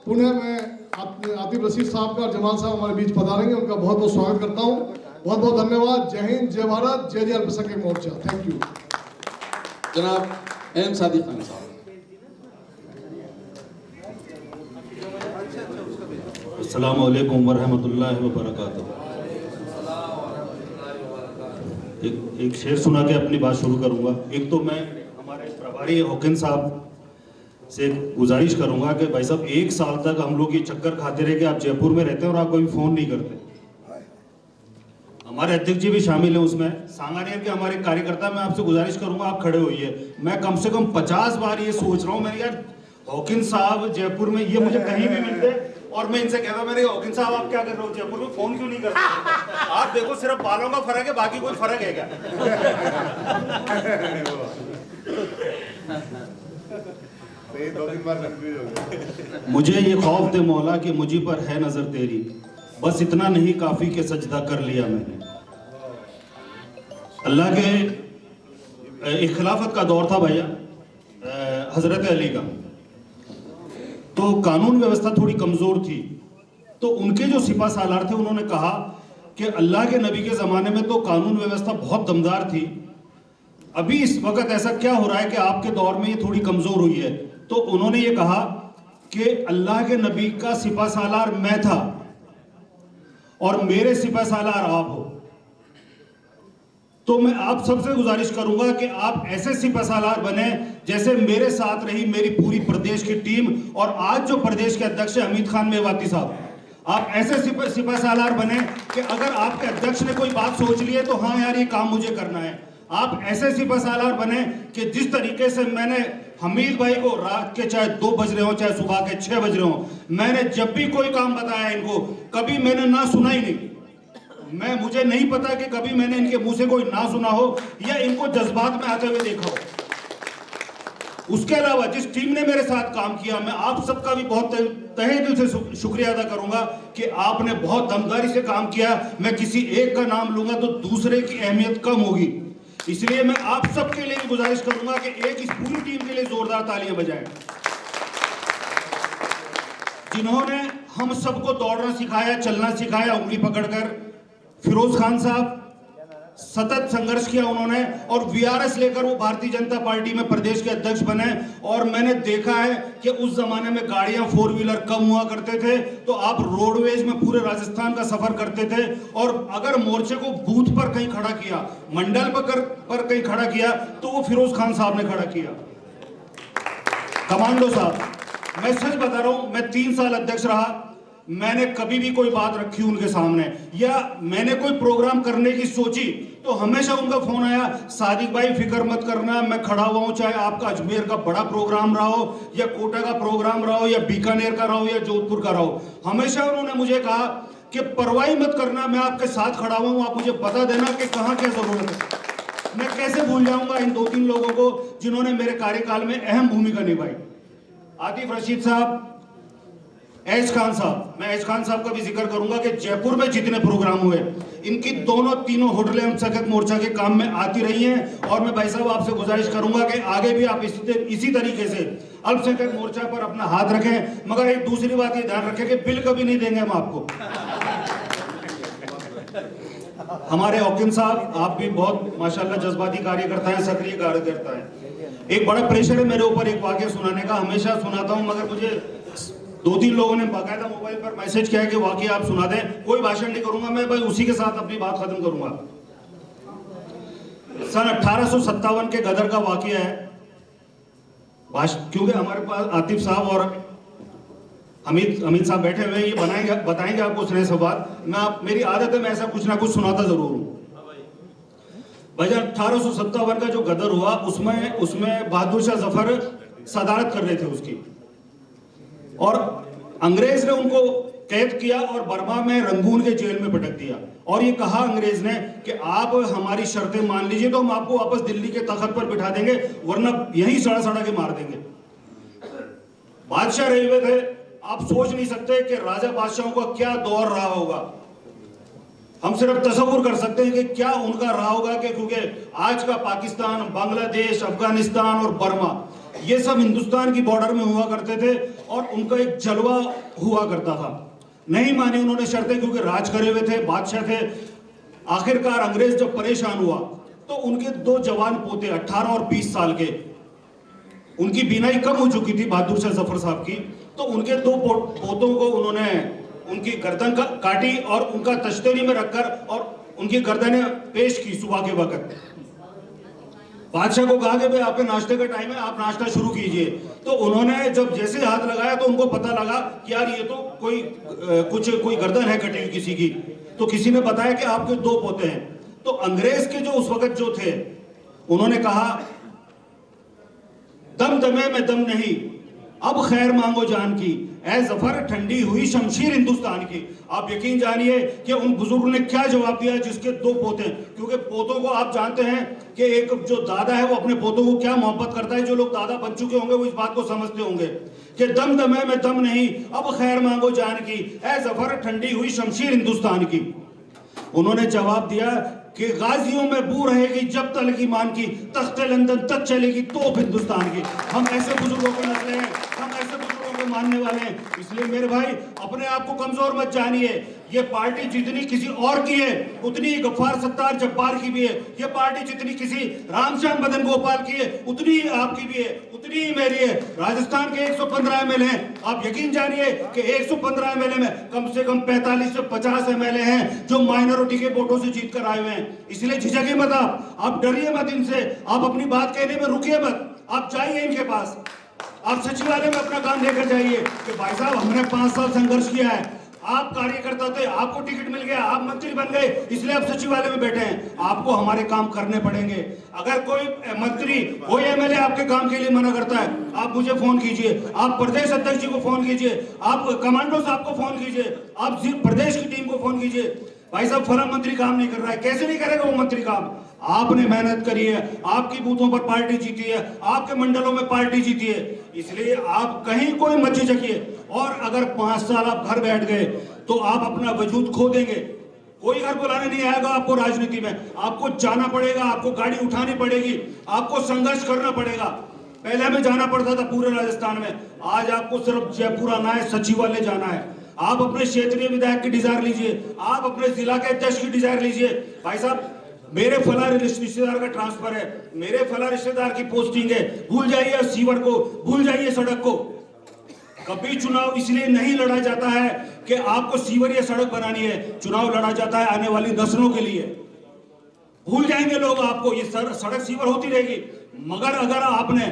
पुनः मैं आतिफ रशीद साहब का और जमाल साहब हमारे बीच पधारेंगे, उनका बहुत बहुत स्वागत करता हूँ। बहुत बहुत धन्यवाद। जय हिंद, जय भारत, जय जय अल्पसंख्यक मोर्चा। Thank you. जनाब एम सादिक खान साहब। अस्सलाम वालेकुम वरहमतुल्लाहि वबरकातुहू। एक शेर सुना के अपनी बात शुरू करूंगा। एक तो मैं हमारे प्रभारी हॉकिन साहब से गुजारिश करूंगा कि भाई साहब 1 साल तक हम लोग ये चक्कर खाते रहे कि आप जयपुर में रहते हैं और आप कोई फोन नहीं करते। हमारे अध्यक्ष जी भी शामिल हैं उसमें, सांगानेर के हमारे कार्यकर्ता। मैं आपसे गुजारिश करूंगा आप खड़े होइए। मैं कम से कम 50 बार ये सोच रहा हूँ, मैंने यार हॉकिन साहब जयपुर में, ये मुझे कहीं भी मिलते और मैं इनसे कहता मेरे हॉकिन साहब आप क्या कर रहे हो जयपुर में, फोन क्यों नहीं करते? आप देखो सिर्फ बालों का फर्क है, बाकी कोई फर्क है क्या? मुझे ये खौफ थे मौला कि मुझी पर है नजर तेरी, बस इतना नहीं काफी के सजदा कर लिया मैंने। अल्लाह के एक खिलाफत का दौर था भैया हजरत अली का, तो कानून व्यवस्था थोड़ी कमजोर थी। तो उनके जो सिपा सालार थे उन्होंने कहा कि अल्लाह के नबी के जमाने में तो कानून व्यवस्था बहुत दमदार थी, अभी इस वक्त ऐसा क्या हो रहा है कि आपके दौर में ये थोड़ी कमजोर हुई है। तो उन्होंने ये कहा कि अल्लाह के नबी का सिपा सालार मैं था और मेरे सिपा सालार आप हो। तो मैं आप सबसे गुजारिश करूंगा कि आप ऐसे सिपा सालार बने जैसे मेरे साथ रही मेरी पूरी प्रदेश की टीम, और आज जो प्रदेश के अध्यक्ष है हमीद खान मेवाती साहब, आप ऐसे सिपा सालार बने कि अगर आपके अध्यक्ष ने कोई बात सोच ली है तो हाँ यार ये काम मुझे करना है। आप ऐसे सिपा सालार बने कि जिस तरीके से मैंने हमीद भाई को रात के चाहे 2 बज रहे हो चाहे सुबह के 6 बज रहे हो, मैंने जब भी कोई काम बताया इनको, कभी मैंने ना सुना ही नहीं। मुझे नहीं पता कि कभी मैंने इनके मुंह से कोई ना सुना हो या इनको जज्बात में आते हुए देखा हो। उसके अलावा जिस टीम ने मेरे साथ काम किया, मैं आप सबका भी बहुत तहे दिल से शुक्रिया अदा करूंगा कि आपने बहुत दमदारी से काम किया। मैं किसी एक का नाम लूंगा तो दूसरे की अहमियत कम होगी, इसलिए मैं आप सबके लिए भी गुजारिश करूंगा कि एक इस पूरी टीम के लिए जोरदार तालियां बजाएं, जिन्होंने हम सबको दौड़ना सिखाया, चलना सिखाया उंगली पकड़कर। फिरोज खान साहब, सतत संघर्ष किया उन्होंने और वीआरएस लेकर वो भारतीय जनता पार्टी में प्रदेश के अध्यक्ष बने। और मैंने देखा है कि उस जमाने में गाड़ियां 4 व्हीलर कम हुआ करते थे, तो आप रोडवेज में पूरे राजस्थान का सफर करते थे और अगर मोर्चे को बूथ पर कहीं खड़ा किया, मंडल पर कहीं खड़ा किया, तो वो फिरोज खान साहब ने खड़ा किया। कमांडो साहब, मैं सच बता रहा हूं, मैं 3 साल अध्यक्ष रहा, मैंने कभी भी कोई बात रखी उनके सामने या मैंने कोई प्रोग्राम करने की सोची तो हमेशा उनका फोन आया, सादिक भाई फिक्र मत करना, मैं खड़ा हुआ हूं, चाहे आपका अजमेर का बड़ा प्रोग्राम रहा हो या कोटा का प्रोग्राम रहा हो या बीकानेर का रहा हो या जोधपुर का रहा हो। हमेशा उन्होंने मुझे कहा कि परवाही मत करना, मैं आपके साथ खड़ा हुआ हूं, आप मुझे बता देना कि कहां क्या जरूरत है। मैं कैसे भूल जाऊंगा इन 2-3 लोगों को जिन्होंने मेरे कार्यकाल में अहम भूमिका निभाई। आतिफ रशीद साहब, ऐश खान साहब, मैं ऐश खान साहब का भी जिक्र करूंगा कि जयपुर में जितने प्रोग्राम हुए, इनकी तीनों होटलें अल्पसंख्यक मोर्चा के काम में आती रही हैं। और मैं भाई साहब आपसे गुजारिश करूंगा कि आगे भी आप इसी तरीके से अल्पसंख्यक मोर्चा पर अपना हाथ रखें। मगर एक दूसरी बात ये ध्यान रखें कि बिल कभी नहीं देंगे हम आपको। हमारे हकीम साहब, आप भी बहुत माशाल्लाह जज्बाती कार्यकर्ता हैं, सक्रिय कार्यकर्ता हैं। एक बड़ा प्रेशर है मेरे ऊपर एक वाकया सुनाने का, हमेशा सुनाता हूं मगर मुझे 2-3 लोगों ने बाकायदा मोबाइल पर मैसेज किया कि वाकया आप सुना दें। कोई भाषण नहीं करूंगा मैं, भाई उसी के साथ अपनी बात खत्म करूंगा। सन 1857 के गदर का वाकया है, क्योंकि हमारे पास आतिफ साहब और हमीद साहब बैठे हुए हैं, ये बताएंगे आपको स्नेह सवाल। मेरी आदत है मैं ऐसा कुछ ना कुछ सुनाता जरूर हूं। भाई 1857 का जो गदर हुआ उसमें बहादुर शाह जफर सदारत कर रहे थे उसकी, और अंग्रेज ने उनको कैद किया और बर्मा में रंगून के जेल में पटक दिया। और ये कहा अंग्रेज ने कि आप हमारी शर्तें मान लीजिए तो हम आपको वापस दिल्ली के तख्त पर बिठा देंगे, वरना यहीं सड़ा के मार देंगे। बादशाह रहे हुए थे, आप सोच नहीं सकते कि राजा बादशाहों का क्या दौर रहा होगा। हम सिर्फ तसव्वुर कर सकते हैं कि क्या उनका रहा होगा, कि क्योंकि आज का पाकिस्तान, बांग्लादेश, अफगानिस्तान और बर्मा, ये सब हिंदुस्तान की बॉर्डर में हुआ करते थे और उनका एक जलवा हुआ करता था। नहीं मानी उन्होंने शर्तें, क्योंकि राज करे हुए थे, बादशाह थे। आखिरकार अंग्रेज जब परेशान हुआ तो उनके 2 जवान पोते 18 और 20 साल के, उनकी बीनाई कम हो चुकी थी बहादुर शाह जफर साहब की, तो उनके 2 पोतों को उन्होंने उनकी गर्दन काटी और उनका तश्तरी में रखकर और उनकी गर्दनें पेश की सुबह के वक्त। बादशाह को कहा कि भाई आपके नाश्ते का टाइम है, आप नाश्ता शुरू कीजिए। तो उन्होंने जब जैसे हाथ लगाया तो उनको पता लगा कि यार ये तो कोई गर्दन है कटी हुई किसी की। तो किसी ने बताया कि आपके 2 पोते हैं। तो अंग्रेज के जो उस वक्त जो थे, उन्होंने कहा दम दमे में दम नहीं, अब खैर मांगो जान की, ऐ जफर ठंडी हुई शमशीर हिंदुस्तान की। आप यकीन जानिए कि उन बुजुर्ग ने क्या जवाब दिया, जिसके 2 पोते, क्योंकि पोतों को आप जानते हैं कि एक जो दादा है वो अपने पोतों को क्या मोहब्बत करता है। जो लोग दादा बन चुके होंगे वो इस बात को समझते होंगे कि दम दमे में दम नहीं, अब खैर मांगो जान की, ऐ जफर ठंडी हुई शमशीर हिंदुस्तान की। उन्होंने जवाब दिया कि गाजियों में बू रहेगी जब तक ईमान की, तख्ते लंदन तक चलेगी तोप हिंदुस्तान की। हम ऐसे बुजुर्गों को नस्लें हैं, हम ऐसे बुजुर्गों को मानने वाले हैं। इसलिए मेरे भाई, अपने आप को कमजोर मत जानिए। ये पार्टी जितनी किसी और की है उतनी ही गफ्फार सत्तार जब्बार की भी है। ये पार्टी जितनी किसी रामश्याम बदन गोपाल की है उतनी ही आपकी भी है, उतनी ही मेरी है। राजस्थान के 115 एमएलए हैं। आप यकीन जानिए कि 115 एमएलए में कम से कम 45 से 50 एमएलए हैं जो माइनॉरिटी के वोटों से जीत कर आए हुए हैं। इसलिए झिझकिए मत, आप डरिए मत इनसे, आप अपनी बात कहने में रुकिए मत, आप जाइए इनके पास, आप सचिवालय में अपना काम लेकर जाइए कि भाई साहब हमने 5 साल संघर्ष किया है, आप कार्यकर्ता थे, आपको टिकट मिल गया, आप मंत्री बन गए, इसलिए आप सचिवालय में बैठे हैं। आपको हमारे काम करने पड़ेंगे। अगर कोई मंत्री, कोई एमएलए आपके काम के लिए मना करता है, आप मुझे फोन कीजिए, आप प्रदेश अध्यक्ष जी को फोन कीजिए, आप कमांडो साहब को फोन कीजिए, आप प्रदेश की टीम को फोन कीजिए। भाई साहब फला मंत्री काम नहीं कर रहा है, कैसे नहीं करेगा वो मंत्री काम? आपने मेहनत करी है, आपकी बूथों पर पार्टी जीती है, आपके मंडलों में पार्टी जीती है, इसलिए आप कहीं कोई मत झिझकिए। और अगर 5 साल आप घर बैठ गए तो आप अपना वजूद खो देंगे। कोई घर बुलाने नहीं आएगा आपको राजनीति में, आपको जाना पड़ेगा, आपको गाड़ी उठानी पड़ेगी, आपको संघर्ष करना पड़ेगा। पहले हमें जाना पड़ता था पूरे राजस्थान में, आज आपको सिर्फ जयपुर आना है, सचिवालय जाना है। आप अपने क्षेत्रीय विधायक की डिजायर लीजिए, आप अपने जिला के अध्यक्ष की डिजायर लीजिए। भाई साहब मेरे फला रिश्तेदार का ट्रांसफर है, मेरे फला रिश्तेदार की पोस्टिंग है, भूल जाइए सीवर को, भूल जाइए सड़क को। कभी चुनाव इसलिए नहीं लड़ा जाता है कि आपको सीवर या सड़क बनानी है, चुनाव लड़ा जाता है आने वाली नस्लों के लिए। भूल जाएंगे लोग आपको, ये सड़क सीवर होती रहेगी, मगर अगर आपने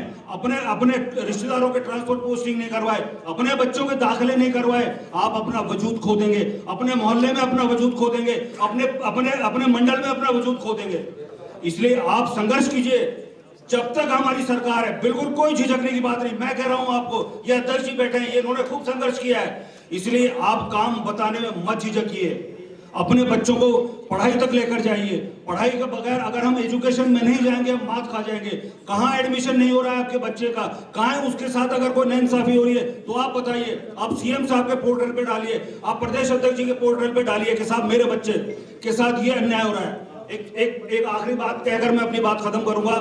अपने रिश्तेदारों के ट्रांसपोर्ट पोस्टिंग नहीं करवाए, अपने बच्चों के दाखिले नहीं करवाए, आप अपना वजूद खो देंगे, अपने मोहल्ले में अपना वजूद खो देंगे, अपने मंडल में अपना वजूद खो देंगे। इसलिए आप संघर्ष कीजिए जब तक हमारी सरकार है, बिल्कुल कोई झिझकने की बात नहीं। मैं कह रहा हूं आपको, ये अध्यक्ष जी बैठे हैं, ये इन्होंने खूब संघर्ष किया है, इसलिए आप काम बताने में मत झिझकिए। अपने बच्चों को पढ़ाई तक लेकर जाइए। पढ़ाई के बगैर अगर हम एजुकेशन में नहीं जाएंगे, हम मात खा जाएंगे। कहाँ एडमिशन नहीं हो रहा है आपके बच्चे का, कहाँ है उसके साथ अगर कोई नाइंसाफी हो रही है तो आप बताइए। आप सीएम साहब के पोर्टल पे डालिए, आप प्रदेश अध्यक्ष जी के पोर्टल पे डालिए कि साहब मेरे बच्चे के साथ ये अन्याय हो रहा है। एक आखिरी बात कहकर मैं अपनी बात खत्म करूंगा।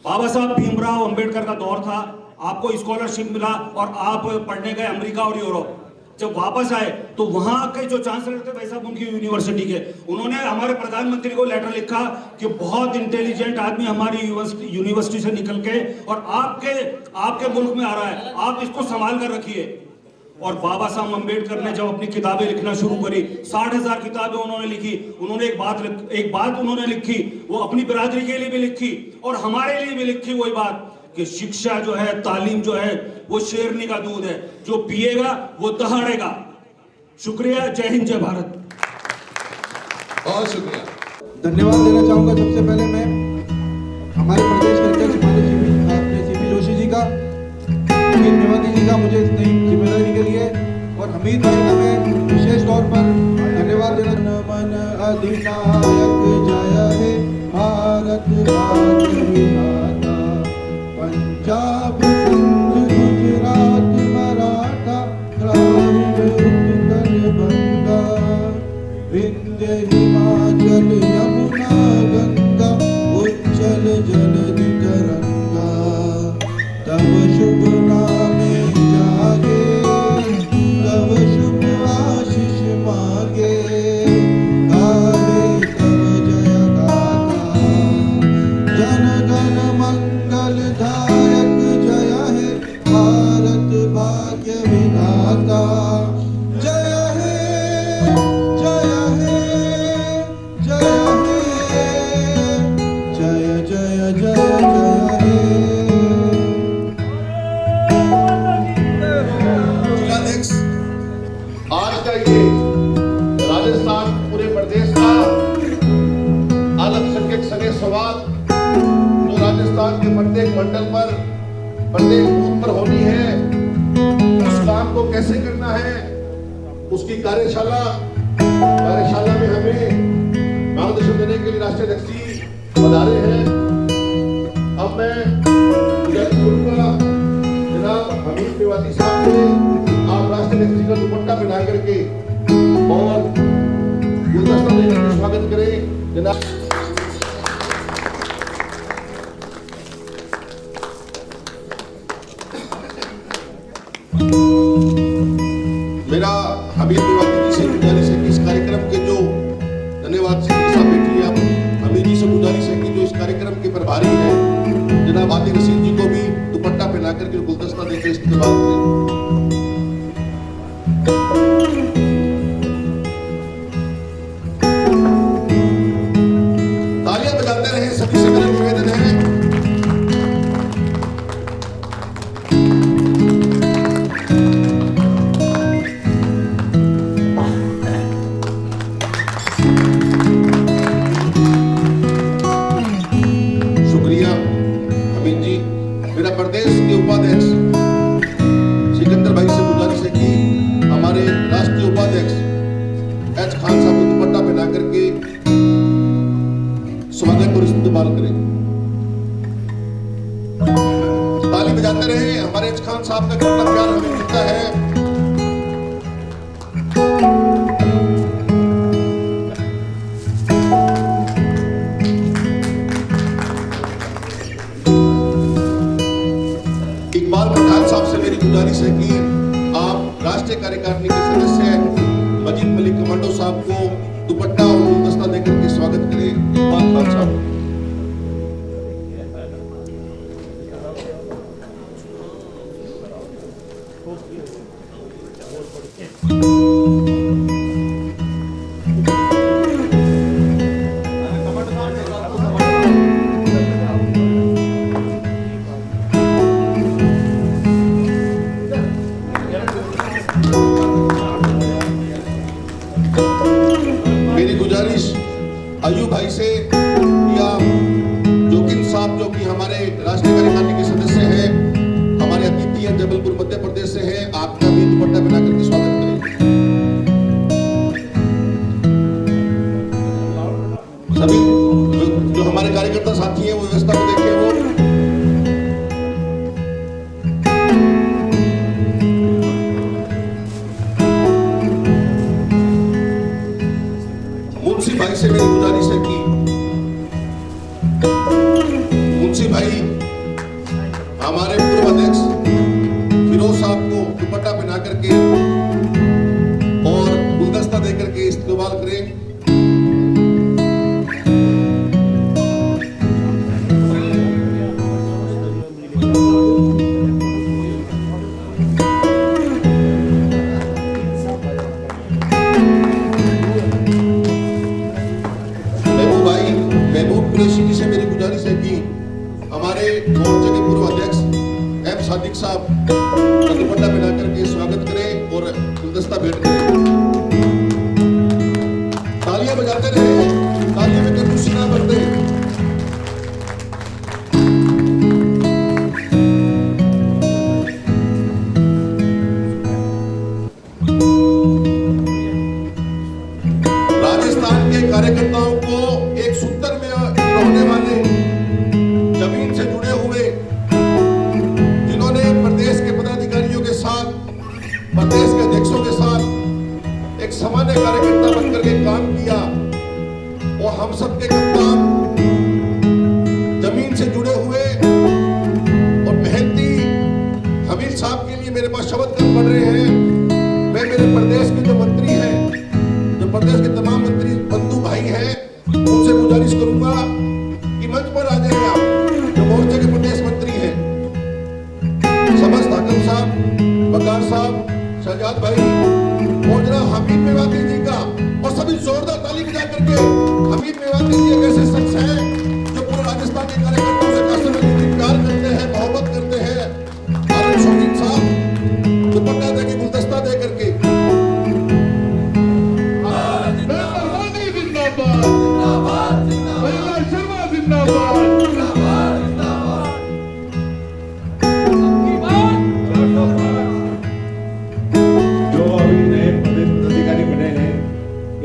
बाबा साहब भीमराव अंबेडकर का दौर था, आपको स्कॉलरशिप मिला और आप पढ़ने गए अमेरिका और यूरोप। जब वापस आए तो वहां के जो चांसलर थे भाई साहब उनकी यूनिवर्सिटी के, उन्होंने हमारे प्रधानमंत्री को लेटर लिखा कि बहुत इंटेलिजेंट आदमी हमारी यूनिवर्सिटी से निकल के और आपके मुल्क में आ रहा है, आप इसको संभाल कर रखिए। और बाबा साहब अंबेडकर ने जब अपनी किताबें लिखना शुरू करी, 60,000 किताबें उन्होंने लिखी। उन्होंने एक बात उन्होंने लिखी, वो अपनी बिरादरी के लिए भी लिखी और हमारे लिए भी लिखी, वही बात कि शिक्षा जो है, तालीम जो है, वो शेरनी का दूध है, जो पिएगा वो दहाड़ेगा। शुक्रिया, जय हिंद, जय भारत। बहुत शुक्रिया। धन्यवाद देना चाहूंगा सबसे पहले मैं हमारे प्रदेश के अध्यक्ष माननीय सीपी जोशी जी का, अमित मेवाती जी का मुझे इस नई जिम्मेदारी के लिए, और हमीद भाई का मैं विशेष तौर पर धन्यवाद देना। मन अधिनायक जय हे भारत भाग्य विधाता, पंजाब सिंध गुजरात मराठा द्राविड़ उत्कल बंगा, विंध्य हिमाचल यमुना गंगा, उच्चल जलधि तरंगा, तब शुभ नामे जागे, तब शुभ आशीष मांगे, गाहे तब जय गाथा, जन गण मंगल दायक जय हे भारत भाग्य विधाता, जय हे जय हे जय हे, जय जय जय जय हे। जिलाध्यक्ष, आज का ये राजस्थान पूरे प्रदेश का अल्पसंख्यक संघ संवाद जो राजस्थान के प्रत्येक मंडल पर, प्रत्येक बूथ पर होनी है, उस काम को कैसे करना है, उसकी कार्यशाला में हमें मार्गदर्शन देने के लिए राष्ट्रीय अध्यक्ष जी पधारे हैं। अब मैं जनाब अमित मेवाती साहब से आप राष्ट्रीय अध्यक्ष जी का दुपट्टा पहना करके और गुलदस्ता देकर स्वागत करें। जनाब मेरा हमीद मेवाती जी से गुजारिश है कि इस कार्यक्रम के जो धन्यवाद से साहब बैठी है, आप हमीद जी से गुजारिश है कि जो इस कार्यक्रम के प्रभारी हैं जनाब आतिफ रशीद जी को भी दुपट्टा पहना करके गुलदस्ता देकर इस्तेमाल करें। तालियां बजाते रहे, सभी से मेरा निवेदन है। प्रदेश के उपाध्यक्ष सिकंदर भाई से गुजारिश है कि हमारे राष्ट्रीय उपाध्यक्ष एच खान साहब को दुपट्टा पहना करके स्वागत और इस्तेमाल करें। ताली बजाते रहे, हमारे एच खान साहब का कितना प्यार हमें मिलता है। इकबाल पठान साहब से मेरी गुजारिश है कि आप राष्ट्रीय कार्यकारिणी के सदस्य मजीद मलिक कमांडो साहब को दुपट्टा और गुलदस्ता देकर के स्वागत करें। खान साहब। मेरी गुजारिश अयूब भाई से या जोगिंद साहब जो कि हमारे राष्ट्रीय कार्यकारिणी के सदस्य हैं, हमारे अतिथि हैं, जबलपुर मध्य प्रदेश से हैं, आपका भी दुपट्टा बना करके स्वागत करें। सभी जो हमारे कार्यकर्ता साथी हैं वो व्यवस्था को देखें। वो मुंशी भाई से मेरी गुजारिश है कि मुंशी भाई हमारे पूर्व अध्यक्ष फिरोज साहब को दुपट्टा पहना करके और गुलदस्ता दे करके इस्तेमाल करें। महबूब कुरैशी जी से मेरी गुजारिश है कि हमारे मोर्चे के पूर्व अध्यक्ष एम सादिक साहब का दुपट्टा पहना करके स्वागत करें और गुलदस्ता भेंट करें। तालियां बजाते रहे, तालियों में कंजूसी ना बरते। राजस्थान के कार्यकर्ताओं को एक सूत्र में रहने वाले, जमीन से जुड़े हुए, जिन्होंने प्रदेश के पदाधिकारियों के साथ, प्रदेश के अध्यक्षों के साथ एक सामान्य कार्यकर्ता बनकर के काम किया, वो हम सबके कप्तान, जमीन से जुड़े हुए और मेहनती हमीद साहब के लिए मेरे पास शब्द कम पड़ रहे हैं। मैं मेरे प्रदेश के जो मंत्री हैं, जो प्रदेश के तमाम मंत्री बंधु भाई हैं, उनसे गुजारिश करूंगा कि मंच पर आ जाए आप, जो मोर्चे के प्रदेश मंत्री हैं, समस्त हाकिम साहब, बकार साहब, शहजाद भाई और जनाब हमीद मेवाती जी का, और सभी जोरदार ताली बजा करके। हमीद मेवाती जी एक ऐसे शख्स हैं जो पूरे राजस्थान के कार्यकर्ताओं से काफी प्यार करते हैं, मोहब्बत करते हैं। आनंद शौकीन साहब दुपट्टा दे के, गुलदस्ता दे करके।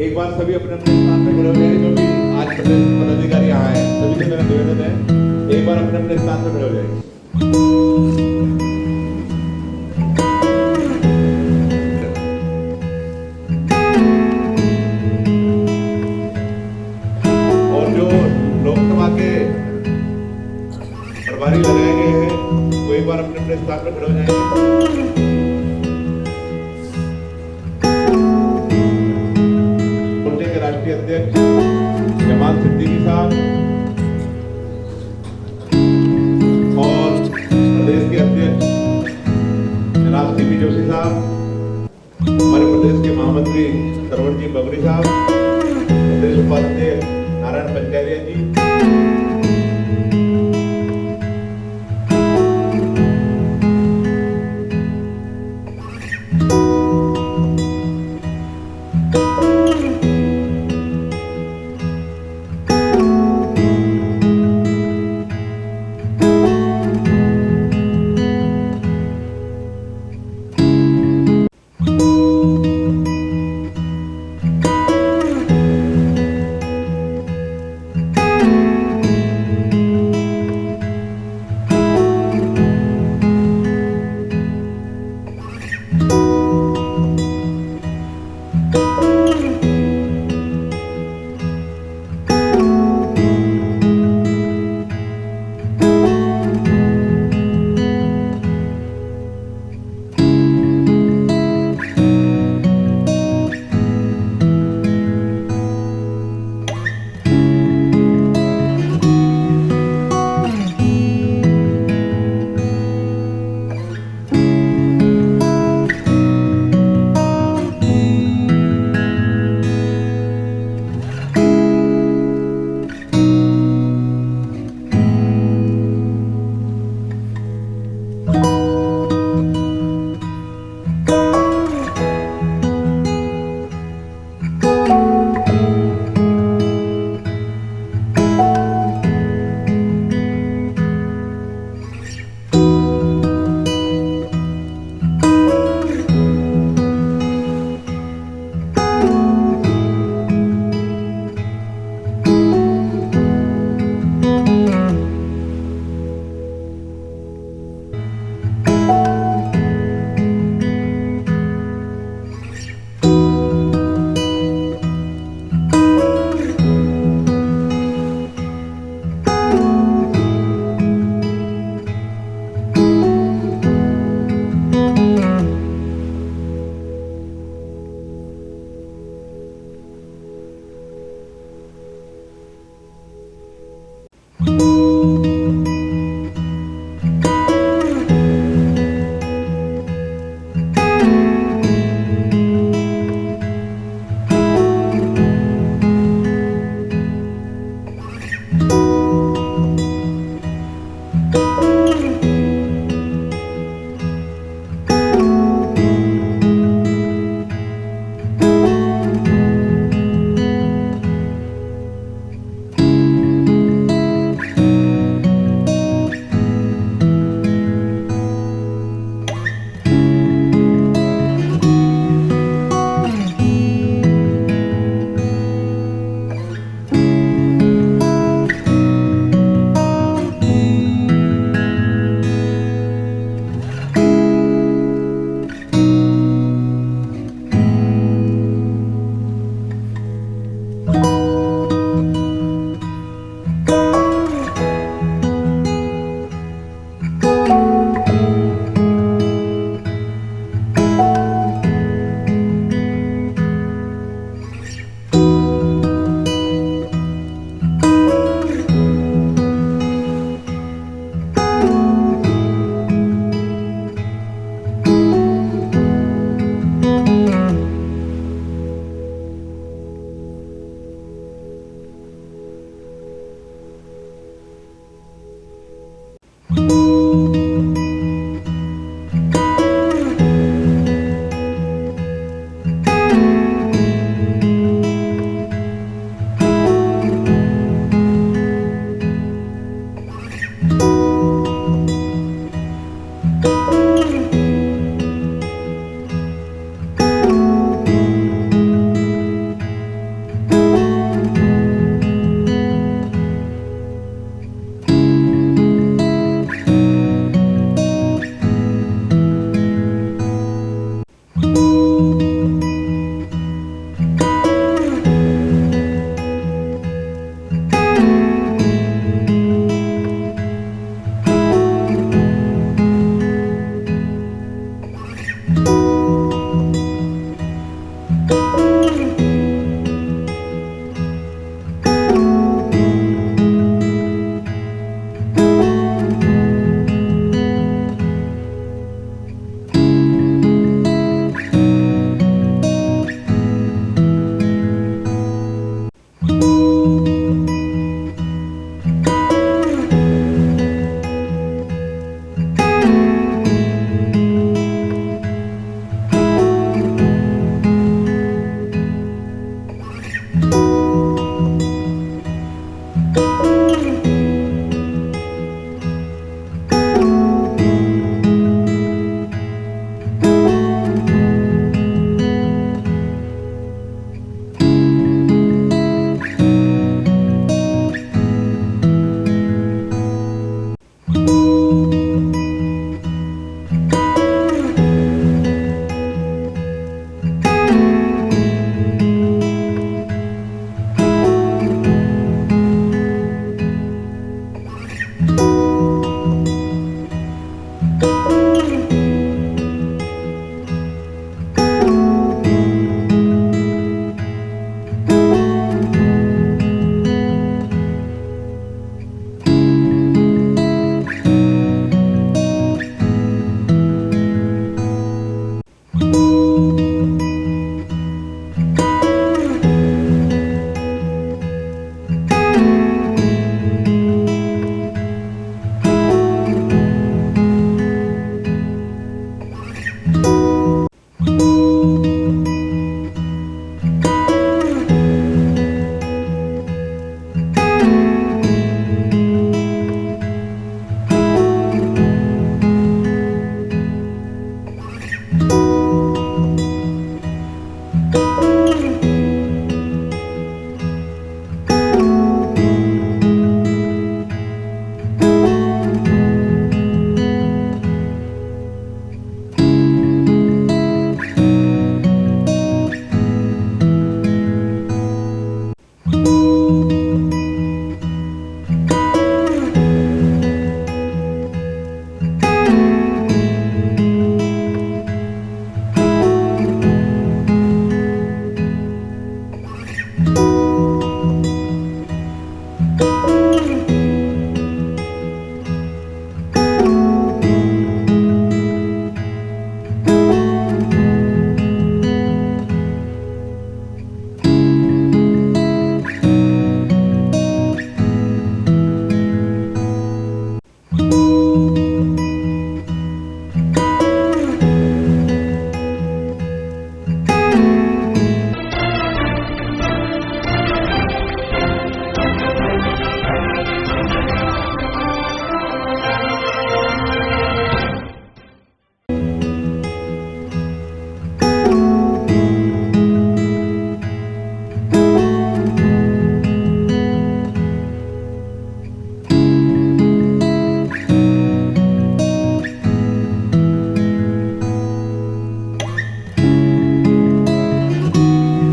एक बार सभी अपने अपने स्थान पे खड़े हो जाएंगे। जो भी आज प्रदेश पदाधिकारी यहाँ हैं, सभी से मेरा निवेदन है, एक बार अपने अपने स्थान पे खड़े हो जाएंगे। और जो लोकसभा के प्रभारी लगाए गए हैं, वो एक बार अपने अपने स्थान पे खड़े हो जाएंगे। राष्ट्रीय अध्यक्ष जमाल सिद्दीकी साहब और प्रदेश के अध्यक्ष जनाब सीपी जोशी साहब, हमारे प्रदेश के महामंत्री सरवण जी बगड़ी साहब, प्रदेश उपाध्यक्ष नारायण पंचारिया जी,